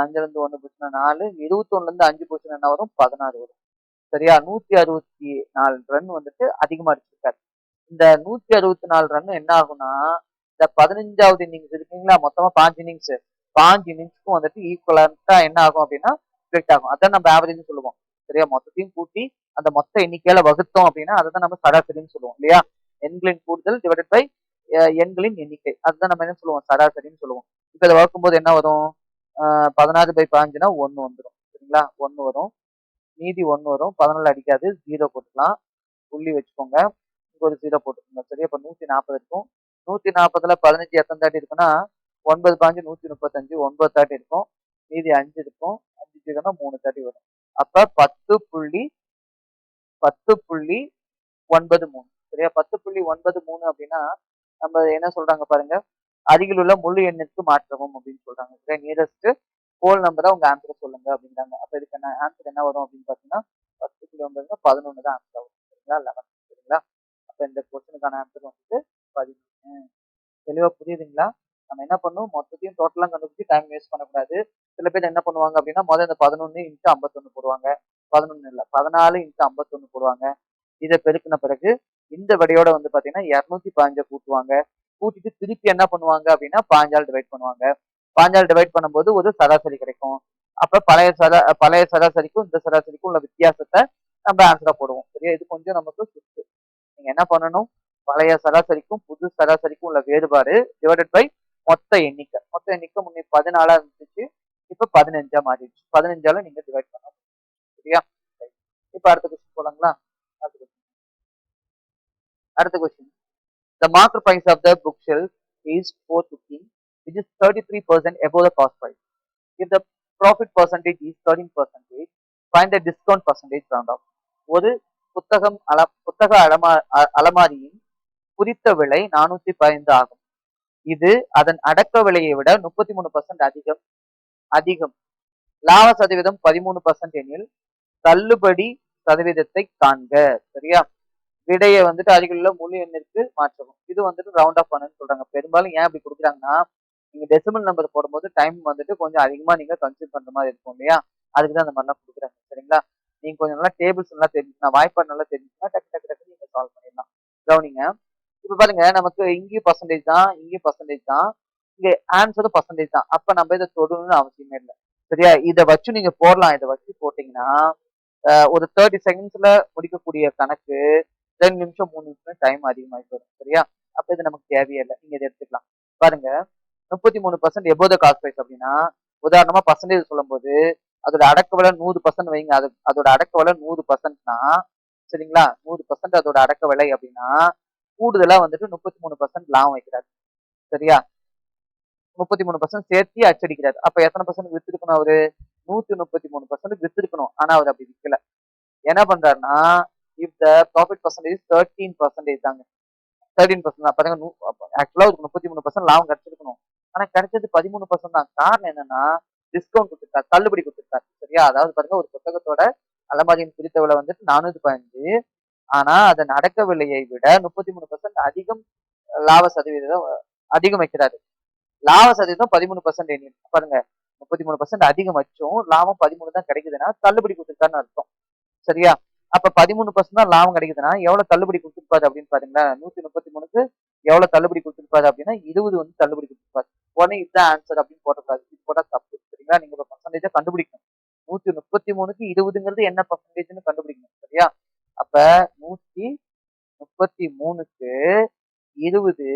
5ல இருந்து 1 போச்சுன்னா 4. 21ல இருந்து 5 போச்சுன்னா என்ன வரும்? 16 வரும். சரியா? 164 ரன் வந்துட்டு அதிகமா அடிச்சிருக்காரு. இந்த 164 ரன் என்ன ஆகும்னா, இந்த 15வது இன்னிங்ஸ் இருக்குங்களா? மொத்தமா 5 இன்னிங்ஸ். 5 இன்னிங்ஸ்க்கும் வந்துட்டு ஈக்குவலன்ட்டா என்ன ஆகும் அப்படின்னா, ஸ்ப்ளிட் ஆகும். அதான் நம்ம ஆவரேஜ்னு சொல்லுவோம். சரியா? மொத்தத்தையும் கூட்டி அந்த மொத்த எண்ணிக்கையால வகுத்தோம் அப்படின்னா அதைதான் நம்ம சராசரின்னு சொல்லுவோம் இல்லையா? எண்களின் கூடுதல் டிவைடட் பை எண்களின் எண்ணிக்கை. அதுதான் நம்ம என்ன சொல்லுவோம்? சராசரின்னு சொல்லுவோம். இப்ப இதை வகுக்கும்போது என்ன வரும்? 16/15னா 1 வந்துரும். சரிங்களா? 1 வரும். மீதி 1 வரும். 14 அடிக்காது. 0 போட்டுக்கலாம். புள்ளி வச்சுக்கோங்க. இங்க ஒரு 0 போட்டுக்கோங்க. சரியா? இப்ப 140 இருக்கும். 140ல 15 எத்தனை தாட்டி இருக்குன்னா, 9 பாஞ்சு 135, 9 தாட்டி இருக்கும். மீதி 5 இருக்கும். 5 0னா 3 தாட்டி வரும். அப்ப 10.93 சரியா? 10.93 அப்படின்னா, நம்ம என்ன சொல்றாங்க பாருங்க. அருகில் உள்ள முழு எண்ணிற்கு மாற்றவும் அப்படின்னு சொல்றாங்க. சரியா? நியரஸ்ட் ஹோல் நம்பரா உங்க ஆன்சரை சொல்லுங்க அப்படிங்கிறாங்க. அப்ப இதுக்கான ஆன்சர் என்ன வரும் அப்படின்னு பாத்தீங்கன்னா, 10.9 11 தான் ஆன்சர் வரும். சரிங்களா? 11 சரிங்களா? அப்ப இந்த கொஸ்டினுக்கான ஆன்சர் வந்துட்டு 11. தெளிவா புரியுதுங்களா? நம்ம என்ன பண்ணணும்? மொத்தத்தையும் டோட்டலா கண்டுபிடிச்சு டைம் வேஸ்ட் பண்ணக்கூடாது. சில பேர் என்ன பண்ணுவாங்க அப்படின்னா, முதல்ல இந்த 11 இன்ட்டு 51 போடுவாங்க. 11 இல்ல 14 இன்ட்டு 51 போடுவாங்க. இதை பெருக்கின பிறகு இந்த விடையோட வந்து பாத்தீங்கன்னா 215 கூட்டுவாங்க. கூட்டிட்டு திருப்பி என்ன பண்ணுவாங்க அப்படின்னா 15ஆல் டிவைட் பண்ணுவாங்க. 15ஆல் டிவைட் பண்ணும்போது ஒரு சராசரி கிடைக்கும். அப்ப பழைய சராசரிக்கும் இந்த சராசரிக்கும் உள்ள வித்தியாசத்தை நம்ம ஆன்சரா போடுவோம். சரியா? இது கொஞ்சம் நமக்கு சுத்து. நீங்க என்ன பண்ணணும்? பழைய சராசரிக்கும் புது சராசரிக்கும் உள்ள வேறுபாடு டிவைடட் பை மொத்த எண்ணிக்கை. மொத்த எண்ணிக்கை முன்னே 14ஆ இருந்துச்சு. இப்ப 15ஆ மாறிடுச்சு. 15ஆல நீங்க டிவைட் பண்ணணும். சரியா? இப்ப அடுத்த கொஸ்டின் போலாங்களா? அடுத்த கொஸ்டின். அடுத்த question. The market price of the bookshelf is 415, which is 33% above the cost price. If the profit percentage is 13%, find the discount percentage round off. ஒரு புத்தக அலமாரியின் குறித்த விலை 415 ஆகும். இது அதன் அடக்க விலையை விட 33% அதிகம். அதிகம். லாப சதவீதம் 13% எனில் தள்ளுபடி சதவீதத்தை காண்க. சரியா? விடையை வந்துட்டு அருகிலுள்ள முழு எண்ணிற்கு மாற்றவும். இது வந்துட்டு ரவுண்ட் ஆஃப் பண்ணுன்னு சொல்றாங்க. பெரும்பாலும் ஏன் அப்படி கொடுக்குறாங்கன்னா, நீங்க டெசிமல் நம்பர் போடும்போது டைம் வந்துட்டு கொஞ்சம் அதிகமா நீங்க கன்சியூம் பண்ற மாதிரி இருக்கும் இல்லையா? அதுக்கு தான் அந்த மாதிரிலாம் கொடுக்குறாங்க. சரிங்களா? நீங்க கொஞ்சம் நல்லா டேபிள்ஸ் நல்லா தெரிஞ்சுன்னா, வாய்ப்பாடு நல்லா தெரிஞ்சுன்னா டக்கு டக்கு டக்கு நீங்க சால்வ் பண்ணிடலாம். கவனிங்க. இப்ப பாருங்க, நமக்கு இங்கேயும் பர்சன்டேஜ் தான், இங்கேயும் பர்சன்டேஜ் தான், இங்க ஆன்சரும் பர்சன்டேஜ் தான். அப்ப நம்ம இதை தொடணும்னு அவசியமே இல்லை. சரியா? இதை வச்சு நீங்க போடலாம். இதை வச்சு போட்டீங்கன்னா ஒரு 30 செகண்ட்ஸ்ல முடிக்கக்கூடிய கணக்கு 2 நிமிஷம் 3 நிமிஷம் டைம் அதிகமாயிட்டு வரும். சரியா? அப்ப இது நமக்கு தேவையே இல்லை. நீங்க இதை எடுத்துக்கலாம். பாருங்க, 33% எபோவ் த காஸ்ட் பிரைஸ் அப்படின்னா, உதாரணமா பர்சன்டேஜ் சொல்லும் போது அதோட அடக்க விலை 100% வைங்க. அதோட அடக்க விலை 100%னா சரிங்களா? 100% அதோட அடக்க விலை அப்படின்னா கூடுதலா வந்துட்டு 33% லாபம் வைக்கிறாரு. சரியா? 33% சேர்த்து அச்சடிக்கிறாரு. அப்ப எத்தனை பர்சன்ட் வித்திருக்கணும் அவரு? 133% வித்திருக்கணும். ஆனா அவர் அப்படி விற்கல. என்ன பண்றாருன்னா, இஃப் த ப்ராஃபிட் பர்சன்டேஜ் 13% தாங்க. 13% தான். பாருங்க, ஆக்சுவலா ஒரு 33% லாபம் கிடைச்சிருக்கணும். ஆனா கிடைச்சது 13% தான். காரணம் என்னன்னா, டிஸ்கவுண்ட் கொடுத்துருக்காரு, தள்ளுபடி கொடுத்துருக்காரு. சரியா? அதாவது பாருங்க, ஒரு புத்தகத்தோட அலமாரியின் குறித்த விலை வந்துட்டு 415. ஆனா அதன் அடக்க விலையை விட 33% அதிகம். லாப சதவீதம் அதிகம் வைக்கிறாரு. லாப சதவீதம் 13% பாருங்க, 33% அதிகம் வச்சும் லாபம் 13 தான் கிடைக்குதுன்னா தள்ளுபடி கொடுத்துருக்காருன்னு அர்த்தம். சரியா? அப்ப 13% தான் லாபம் கிடைக்குதுன்னா எவ்வளவு தள்ளுபடி கொடுத்துருப்பாரு அப்படின்னு பாருங்களேன். 133க்கு எவ்வளவு தள்ளுபடி கொடுத்துருப்பாரு அப்படின்னா 20 வந்து தள்ளுபடி கொடுத்துருப்பாரு. உடனே இதுதான் ஆன்சர் அப்படின்னு போட்டக்கூடாது. இது போட்டா தப்பு. சரிங்களா? நீங்க ஒரு பர்சன்டேஜா கண்டுபிடிக்கணும். 133க்கு 20ங்கிறது என்ன பர்சன்டேஜ்னு கண்டுபிடிக்கணும். சரியா? அப்ப 133க்கு 20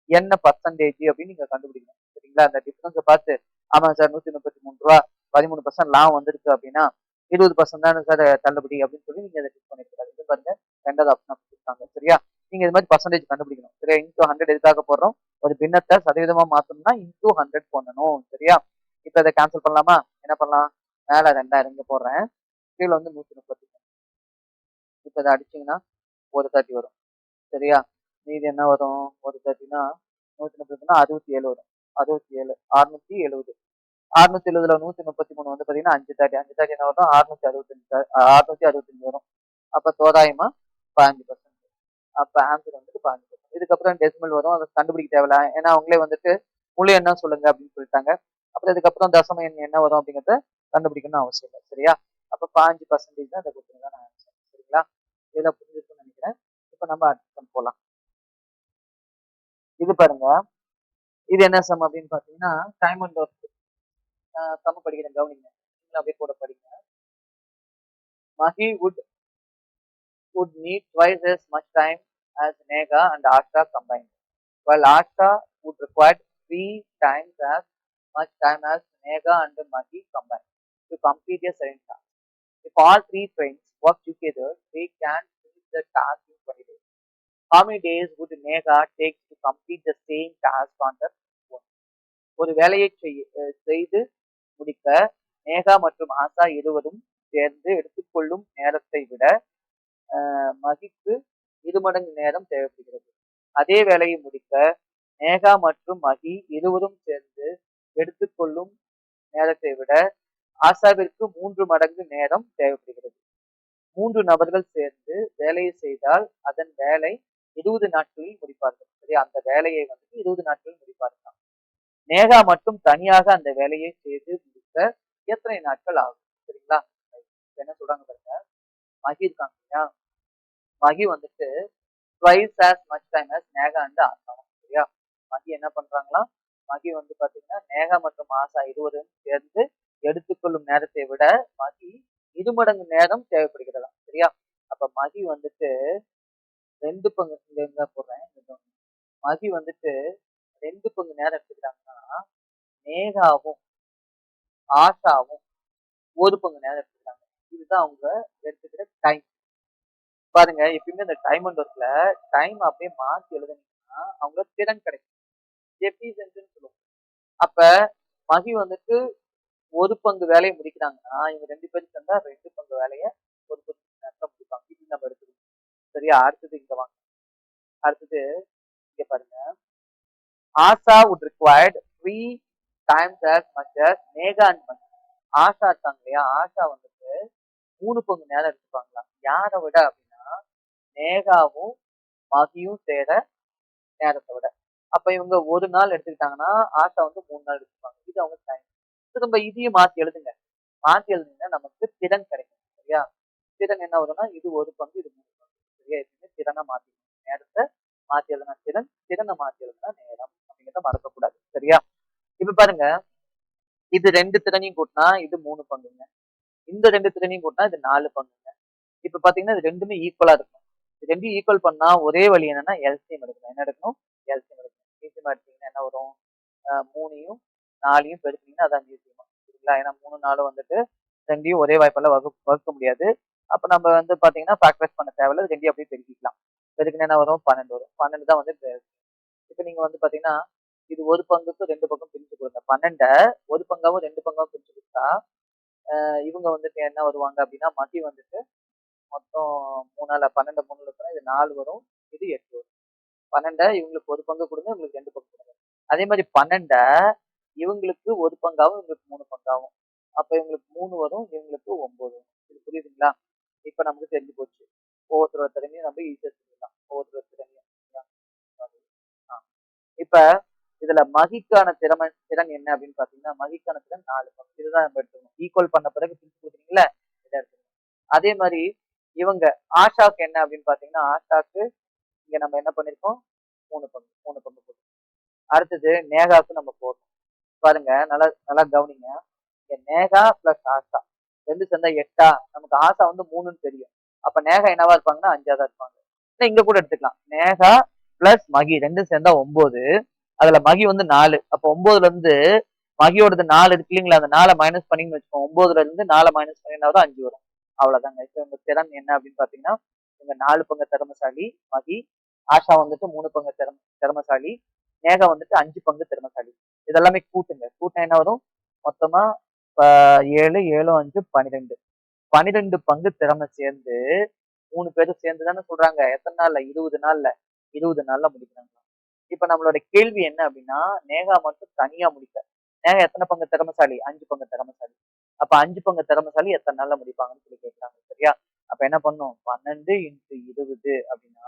என்ன பர்சன்டேஜ் அப்படின்னு நீங்க கண்டுபிடிக்கணும். சரிங்களா? அந்த டிஃபரன்ஸை பார்த்து, ஆமாங்க சார் 133 ரூபா 13% லாபம் வந்திருக்கு அப்படின்னா 20% தானே சார் தள்ளுபடி அப்படின்னு சொல்லி நீங்க அதை டிக் பண்ணிருக்காரு. இது பாருங்க, 2வது ஆப்ஷன் கொடுத்தாங்க. சரியா? நீங்க இது மாதிரி பர்சன்டேஜ் கண்டுபிடிக்கணும். சரியா? இன்டூ 100 எதுக்காக போடுறோம்? ஒரு பின்னத்தை சதவீதமா மாத்தணும்னா இன்டூ 100 பண்ணணும். சரியா? இப்ப இதை கேன்சல் பண்ணலாமா? என்ன பண்ணலாம்? மேல 2000 இங்க போடுறேன், கீழே வந்து 133. இப்ப இதை அடிச்சீங்கன்னா ஒரு 30 வரும். சரியா? மீதி என்ன வரும்? ஒரு 30னா 130னா 67 வரும். 67 670. 670ல 133 வந்து பாத்தீங்கன்னா 5 30 5 30 என்ன வரும்? 665 வரும். அப்ப தோராயமா 15%. அப்ப ஆன்சர் வந்துட்டு 15%. இதுக்கப்புறம் டெசிமல் வரும். அதை கண்டுபிடிக்க தேவையில்ல. ஏன்னா அவங்களே வந்துட்டு முழு எண்ணா சொல்லுங்க அப்படின்னு சொல்லிட்டாங்க. அப்புறம் இதுக்கப்புறம் தசம எண் என்ன வரும் அப்படிங்கிறத கண்டுபிடிக்கணும்னு அவசியம் இல்லை. சரியா? அப்ப 15% தான் இந்த கொஸ்டினுக்கான ஆன்சர். சரிங்களா? இதை புரிஞ்சுக்கணும்னு நினைக்கிறேன். இப்ப நம்ம அடுத்த போலாம். இது பாருங்க, இது என்ன சம் அப்படின்னு பாத்தீங்கன்னா டைம் அண்ட் ஒர்க். சம படிக்கிறேன், கவனிங்க. நீங்களும் அப்படியே கூட படிங்க. Mahi would need twice as much time as Nega and Asha combined, while Asha would require 3 times as much time as Nega and Mahi combined to complete a certain task. If all three trains work together, they can finish the task in 20 days. How many days would Nega take to complete the same task on the one? ஒரு வேலையை செய்து முடிக்க நேகா மற்றும் ஆசா இருவரும் சேர்ந்து எடுத்துக்கொள்ளும் நேரத்தை விட மகிக்கு 2 மடங்கு நேரம் தேவைப்படுகிறது. அதே வேலையை முடிக்க நேகா மற்றும் மகி இருவரும் சேர்ந்து எடுத்துக்கொள்ளும் நேரத்தை விட ஆசாவிற்கு 3 மடங்கு நேரம் தேவைப்படுகிறது. 3 நபர்கள் சேர்ந்து வேலையை செய்தால் அதன் வேலை 20 நாட்களில் முடிப்பார்கள். சரி, அந்த வேலையை வந்து 20 நாட்களில் முடிப்பார்கள். நேகா மட்டும் தனியாக அந்த வேலையை செய்து முடிக்க எத்தனை நாட்கள் ஆகும்? சரிங்களா? என்ன சொல்றாங்க பாருங்க. மகி இருக்காங்க இல்லையா, மகி வந்துட்டு twice as much time as Neha and ஆசா. சரியா? மகி என்ன பண்றாங்களா, மகி வந்து பாத்தீங்கன்னா நேகா மற்றும் ஆசா இருவரும் சேர்ந்து எடுத்துக்கொள்ளும் நேரத்தை விட மகி 2 மடங்கு நேரம் தேவைப்படுகிறதா. சரியா? அப்ப மகி வந்துட்டு 2 பங்கு இங்க போடுறேன். மகி வந்துட்டு 2 பங்கு நேரம் எடுத்துக்கிறாங்கன்னா நேகாவும் ஆஷாவும் 1 பங்கு நேரம் எடுத்துக்கிறாங்க. இதுதான் அவங்க எடுத்துக்கிற டைம். பாருங்க, எப்பயுமே இந்த டைம் அண்ட் ஒர்க்ல டைம் அப்படியே மாத்தி எழுதுனீங்கன்னா அவங்களுக்கு திறன் கிடைக்கும். எஃபிஷியன்சின்னு சொல்லுவோம். அப்ப மகி வந்துட்டு 1 பங்கு வேலையை முடிக்கிறாங்கன்னா இவங்க 2 பேரும் சேர்ந்தா 2 பங்கு வேலையை ஒரு குறிப்பிட்ட நேரத்துல முடிப்பாங்க. இது நம்ம எடுத்துக்கணும். சரியா? அடுத்தது இங்க வாங்க. அடுத்தது இங்க பாருங்க. Asha would required 3 times as much as Neha and Mahi. Asha இருக்காங்க இல்லையா, ஆஷா வந்துட்டு 3 பங்கு நேரம் எடுத்துப்பாங்களா. யாரை விட அப்படின்னா நேகாவும் மகியும் சேர நேரத்தை விட. அப்ப இவங்க 1 நாள் எடுத்துக்கிட்டாங்கன்னா ஆஷா வந்து 3 நாள் எடுத்துப்பாங்க. இது அவங்க டைம். திரும்ப இதையும் மாத்தி எழுதுங்க. மாத்தி எழுதுனீங்கன்னா நமக்கு திறன் கிடைக்கும். சரியா? திறன் என்ன வரும்னா இது 1 பங்கு, இது 3 பங்கு. சரியா? எப்பயுமே திறனை மாத்தி நேரத்தை மாத்தி எழுதுனா திறன், திறனை மாத்தி எழுதுனா நேரம் அப்படிங்கிறத மறக்கக்கூடாது. சரியா? இப்ப பாருங்க, இது 2 திறனையும் கூட்டினா இது 3 பங்குங்க. இந்த 2 திறனையும் கூட்டினா இது 4 பங்குங்க. இப்ப பாத்தீங்கன்னா இது ரெண்டுமே ஈக்குவலா இருக்கும். இது ரெண்டையும் ஈக்குவல் பண்ணா ஒரே வழி என்னன்னா எல்சிஎம் எடுக்கணும். என்ன எடுக்கணும்? எல்சிஎம் எடுக்கணும். ஈஸியமா எடுத்தீங்கன்னா என்ன வரும்? 3யும் 4யும் பெருக்கினீங்கன்னா அதான் ஈஸியமா. சரிங்களா? ஏன்னா 3 4 வந்துட்டு ரெண்டையும் ஒரே வாய்ப்பால வகுக்க முடியாது. அப்ப நம்ம வந்து பாத்தீங்கன்னா ஃபேக்டரைஸ் பண்ண தேவையில்ல. ரெண்டையும் அப்படியே பெருக்கிக்கலாம். பெருக்கினா என்ன வரும்? 12 வரும். 12 தான் வந்து இப்ப நீங்க வந்து பாத்தீங்கன்னா இது 1 பங்குக்கு 2 பக்கம் பிரிச்சு கொடுங்க. 12 1 பங்காவும் 2 பங்காவும் பிரிச்சு கொடுத்தா இவங்க வந்துட்டு என்ன வருவாங்க அப்படின்னா மகி வந்துட்டு மொத்தம் 3 12 3 இது 4 வரும், இது 8 வரும். 12 இவங்களுக்கு 1 பங்கு கொடுங்க, இவங்களுக்கு 2 பங்கு கொடுங்க. அதே மாதிரி 12 இவங்களுக்கு 1 பங்காவும் இவங்களுக்கு 3 பங்காவும். அப்ப இவங்களுக்கு 3 வரும், இவங்களுக்கு 9 வரும். இது புரியுதுங்களா? இப்ப நமக்கு தெரிஞ்சு போச்சு. ஒவ்வொருத்தரோட திறமையும் நம்ம ஈஸியா சொல்லிடலாம். ஒவ்வொருத்தரோட திறமையும். இப்ப இதுல மகிக்கான திறன் என்ன அப்படின்னு பாத்தீங்கன்னா மகிக்கான திறன் 4 பங்கு. இதுதான் நம்ம எடுத்துக்கணும். ஈக்குவல் பண்ண பிறகு பிரிச்சு கொடுக்குறீங்களா, இதை எடுத்துக்கணும். அதே மாதிரி இவங்க ஆஷாக்கு என்ன அப்படின்னு பாத்தீங்கன்னா ஆஷாக்கு இங்க நம்ம என்ன பண்ணிருக்கோம்? 3 பங்கு 3 பங்கு போட்டு. அடுத்தது நேகாவுக்கு நம்ம போடணும். பாருங்க, நல்லா நல்லா கவனிங்க. இங்க நேகா பிளஸ் ஆஷா 2 சேர்ந்தா 8. நமக்கு ஆஷா வந்து 3ன்னு தெரியும். அப்ப நேகா என்னவா இருப்பாங்கன்னா 5 தான் இருப்பாங்க. இங்க கூட எடுத்துக்கலாம். நேகா பிளஸ் மகி 2 சேர்ந்தா 9. அதுல மகி வந்து 4. அப்ப 9ல இருந்து மகியோடது 4 இருக்கு இல்லைங்களா, அந்த 4 மைனஸ் பண்ணிங்கன்னு வச்சுக்கோங்க. 9ல இருந்து 4 மைனஸ் பண்ணினா 5 வரும். அவ்வளவுதாங்க. இப்ப உங்க திறன் என்ன அப்படின்னு பாத்தீங்கன்னா இவங்க 4 பங்கு திறமசாலி மகி, ஆஷா வந்துட்டு 3 பங்கு திறமசாலி, நேகா வந்துட்டு 5 பங்கு திறமசாலி. இதெல்லாமே கூட்டுங்க. கூட்டினா என்ன வரும்? மொத்தமா 7 7 5 12. 12 பங்கு திறமை சேர்ந்து 3 பேரும் சேர்ந்து தானே சொல்றாங்க. எத்தனை நாள்ல? 20 நாள்ல. 20 நாள்ல முடிக்கிறாங்க. இப்ப நம்மளோட கேள்வி என்ன அப்படின்னா நேகா மட்டும் தனியா முடிக்க. நேகா எத்தனை பங்கு திறமசாலி? 5 பங்கு திறமசாலி. அப்ப 5 பங்கு திறமசாலி எத்தனை நாள்ல முடிப்பாங்கன்னு சொல்லி கேட்கிறாங்க. சரியா? அப்ப என்ன பண்ணும்? 12 × 20 அப்படின்னா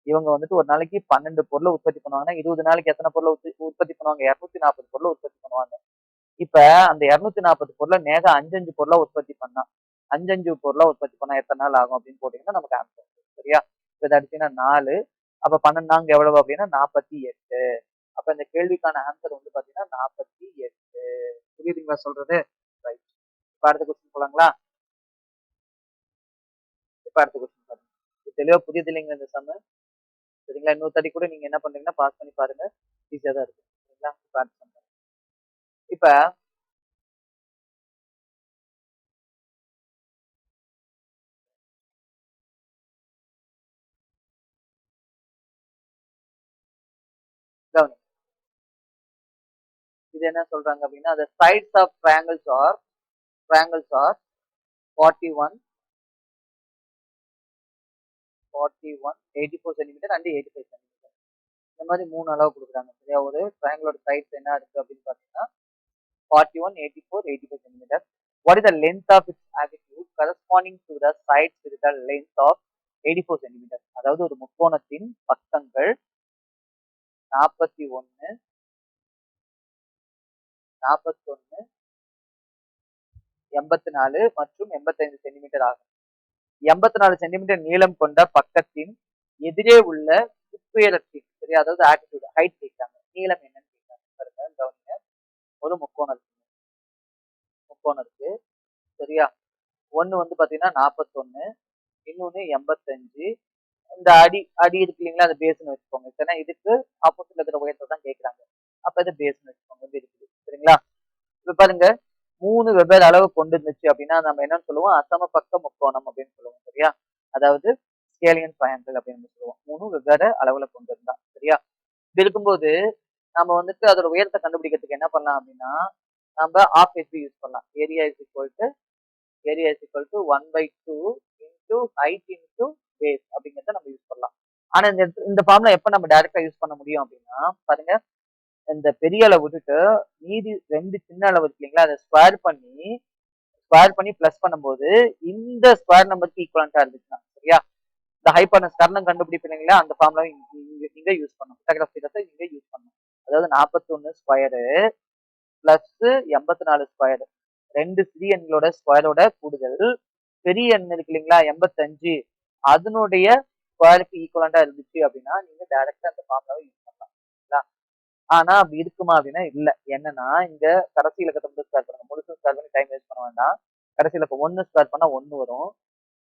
இவங்க வந்துட்டு ஒரு நாளைக்கு 12 பொருளை உற்பத்தி பண்ணுவாங்கன்னா 20 நாளைக்கு எத்தனை பொருளை உற்பத்தி பண்ணுவாங்க? 240 பொருளை உற்பத்தி பண்ணுவாங்க. இப்ப அந்த 240 பொருளை நேகா 5 பொருளா உற்பத்தி பண்ணா 5 பொருளா உற்பத்தி பண்ணா எத்தனை நாள் ஆகும் அப்படின்னு போட்டீங்கன்னா நமக்கு ஆன்சர். சரியா? இப்ப இதை அடிச்சீங்கன்னா 4. அப்ப 12 எவ்வளவு அப்படின்னா 48. அப்ப இந்த கேள்விக்கான ஆன்சர் வந்து பாத்தீங்கன்னா 48. புரியுதுங்களா சொல்றது? ரைட். இப்ப அடுத்த கொஸ்டின் போலாங்களா? இப்ப அடுத்த கொஸ்டின் பாருங்க. இது தெளிவா புரியுது இல்லைங்க இந்த சம்மு? சரிங்களா? இன்னொரு தாட்டி கூட நீங்க என்ன பண்றீங்கன்னா பாஸ் பண்ணி பாருங்க. ஈஸியா தான் இருக்கும். சரிங்களா? இப்ப அடுத்த சம் பாருங்க. இப்ப கவனிங்க. இது என்ன சொல்றாங்க அப்படின்னா, the sides of triangles are 41, 41, 84 centimetre and 85 centimetre. இந்த மாதிரி 3 அளவு குடுக்குறாங்க. சரியா? ஒரு ட்ரையாங்கிளோட சைட்ஸ் என்ன இருக்கு அப்படின்னு பார்த்தீங்கன்னா, 41, 84, 85 centimetre. What is the length of its altitude corresponding to the sides with the length of 84 centimetre? அதாவது ஒரு முக்கோணத்தின் பக்கங்கள் 41, 41, 84 மற்றும் 85 சென்டிமீட்டர் ஆகும். 84 சென்டிமீட்டர் நீளம் கொண்ட பக்கத்தின் எதிரே உள்ள உட்புயரத்தின் சரியா, அதாவது ஆட்டிடியூட் ஹைட் கேட்காங்க. நீளம் என்னன்னு கேட்காங்க. பாருங்க கவனிங்க. ஒரு முக்கோணம் இருக்கு. முக்கோணம் இருக்கு. சரியா? ஒண்ணு வந்து பாத்தீங்கன்னா 41, இன்னொன்னு 85. இந்த அடி அடி இருக்கு இல்லைங்களா, அந்த பேஸ்ன்னு வச்சுக்கோங்க. ஏன்னா இதுக்கு ஆப்போசிட்ல இருக்கிற உயரத்தை தான் கேட்கறாங்க. அப்ப இது பேஸ்ன்னு வச்சுக்கோங்க. இப்படி இருக்குது. சரிங்களா? இப்ப பாருங்க 3 வெவ்வேறு அளவு கொண்டு இருந்துச்சு அப்படின்னா நம்ம என்னன்னு சொல்லுவோம், அசம பக்க முக்கோணம் அப்படின்னு சொல்லுவோம். சரியா? அதாவது ஸ்கேலியன் ட்ரையாங்கிள் அப்படின்னு சொல்லுவோம். 3 வெவ்வேறு அளவுல கொண்டு இருந்தா. சரியா? இப்படி இருக்கும்போது நம்ம வந்துட்டு அதோட உயரத்தை கண்டுபிடிக்கிறதுக்கு என்ன பண்ணலாம் அப்படின்னா, நம்ம ஆஃப் ஹெச்பி யூஸ் பண்ணலாம். Area is equal to 1/2 into height into base அப்படிங்கிறத நம்ம யூஸ் பண்ணலாம். ஆனா இந்த ஃபார்முலா எப்ப நம்ம டைரக்டா யூஸ் பண்ண முடியும் அப்படின்னா, பாருங்க இந்த பெரிய அளவு விட்டுட்டு மீதி 2 சின்ன அளவு இருக்கு இல்லைங்களா, அதை ஸ்கொயர் பண்ணி பிளஸ் பண்ணும்போது இந்த ஸ்கொயர் நம்பருக்கு ஈக்குவலண்டா இருந்துச்சுன்னா சரியா, இந்த ஹைபர்னஸ் கர்ணம் கண்டுபிடிப்பீங்க இல்லைங்களா, அந்த ஃபார்முலா இங்க யூஸ் பண்ணணும். பித்தகரஸ் தியரத்தை இங்க யூஸ் பண்ணணும். அதாவது 41 ஸ்கொயரு பிளஸ் 84 ஸ்கொயர், 2 சிறிய எண்களோட ஸ்கொயரோட கூடுதல் பெரிய எண் இருக்கு இல்லைங்களா 85, அதனுடைய ஸ்கொயருக்கு ஈக்குவலண்டா இருந்துச்சு அப்படின்னா நீங்க டைரக்டா அந்த ஃபார்முலாவை யூஸ் பண்ணலாம். சரிங்களா? ஆனா அப்படி இருக்குமா அப்படின்னா இல்ல. என்னன்னா இங்க கடைசி இலக்கத்தை மட்டும் ஸ்கொயர் பண்ணுங்க. முழுசும் ஸ்கொயர் பண்ணி டைம் வேஸ்ட் பண்ண வேண்டாம். கடைசி இலக்கம் 1 ஸ்கொயர் பண்ணா 1 வரும்.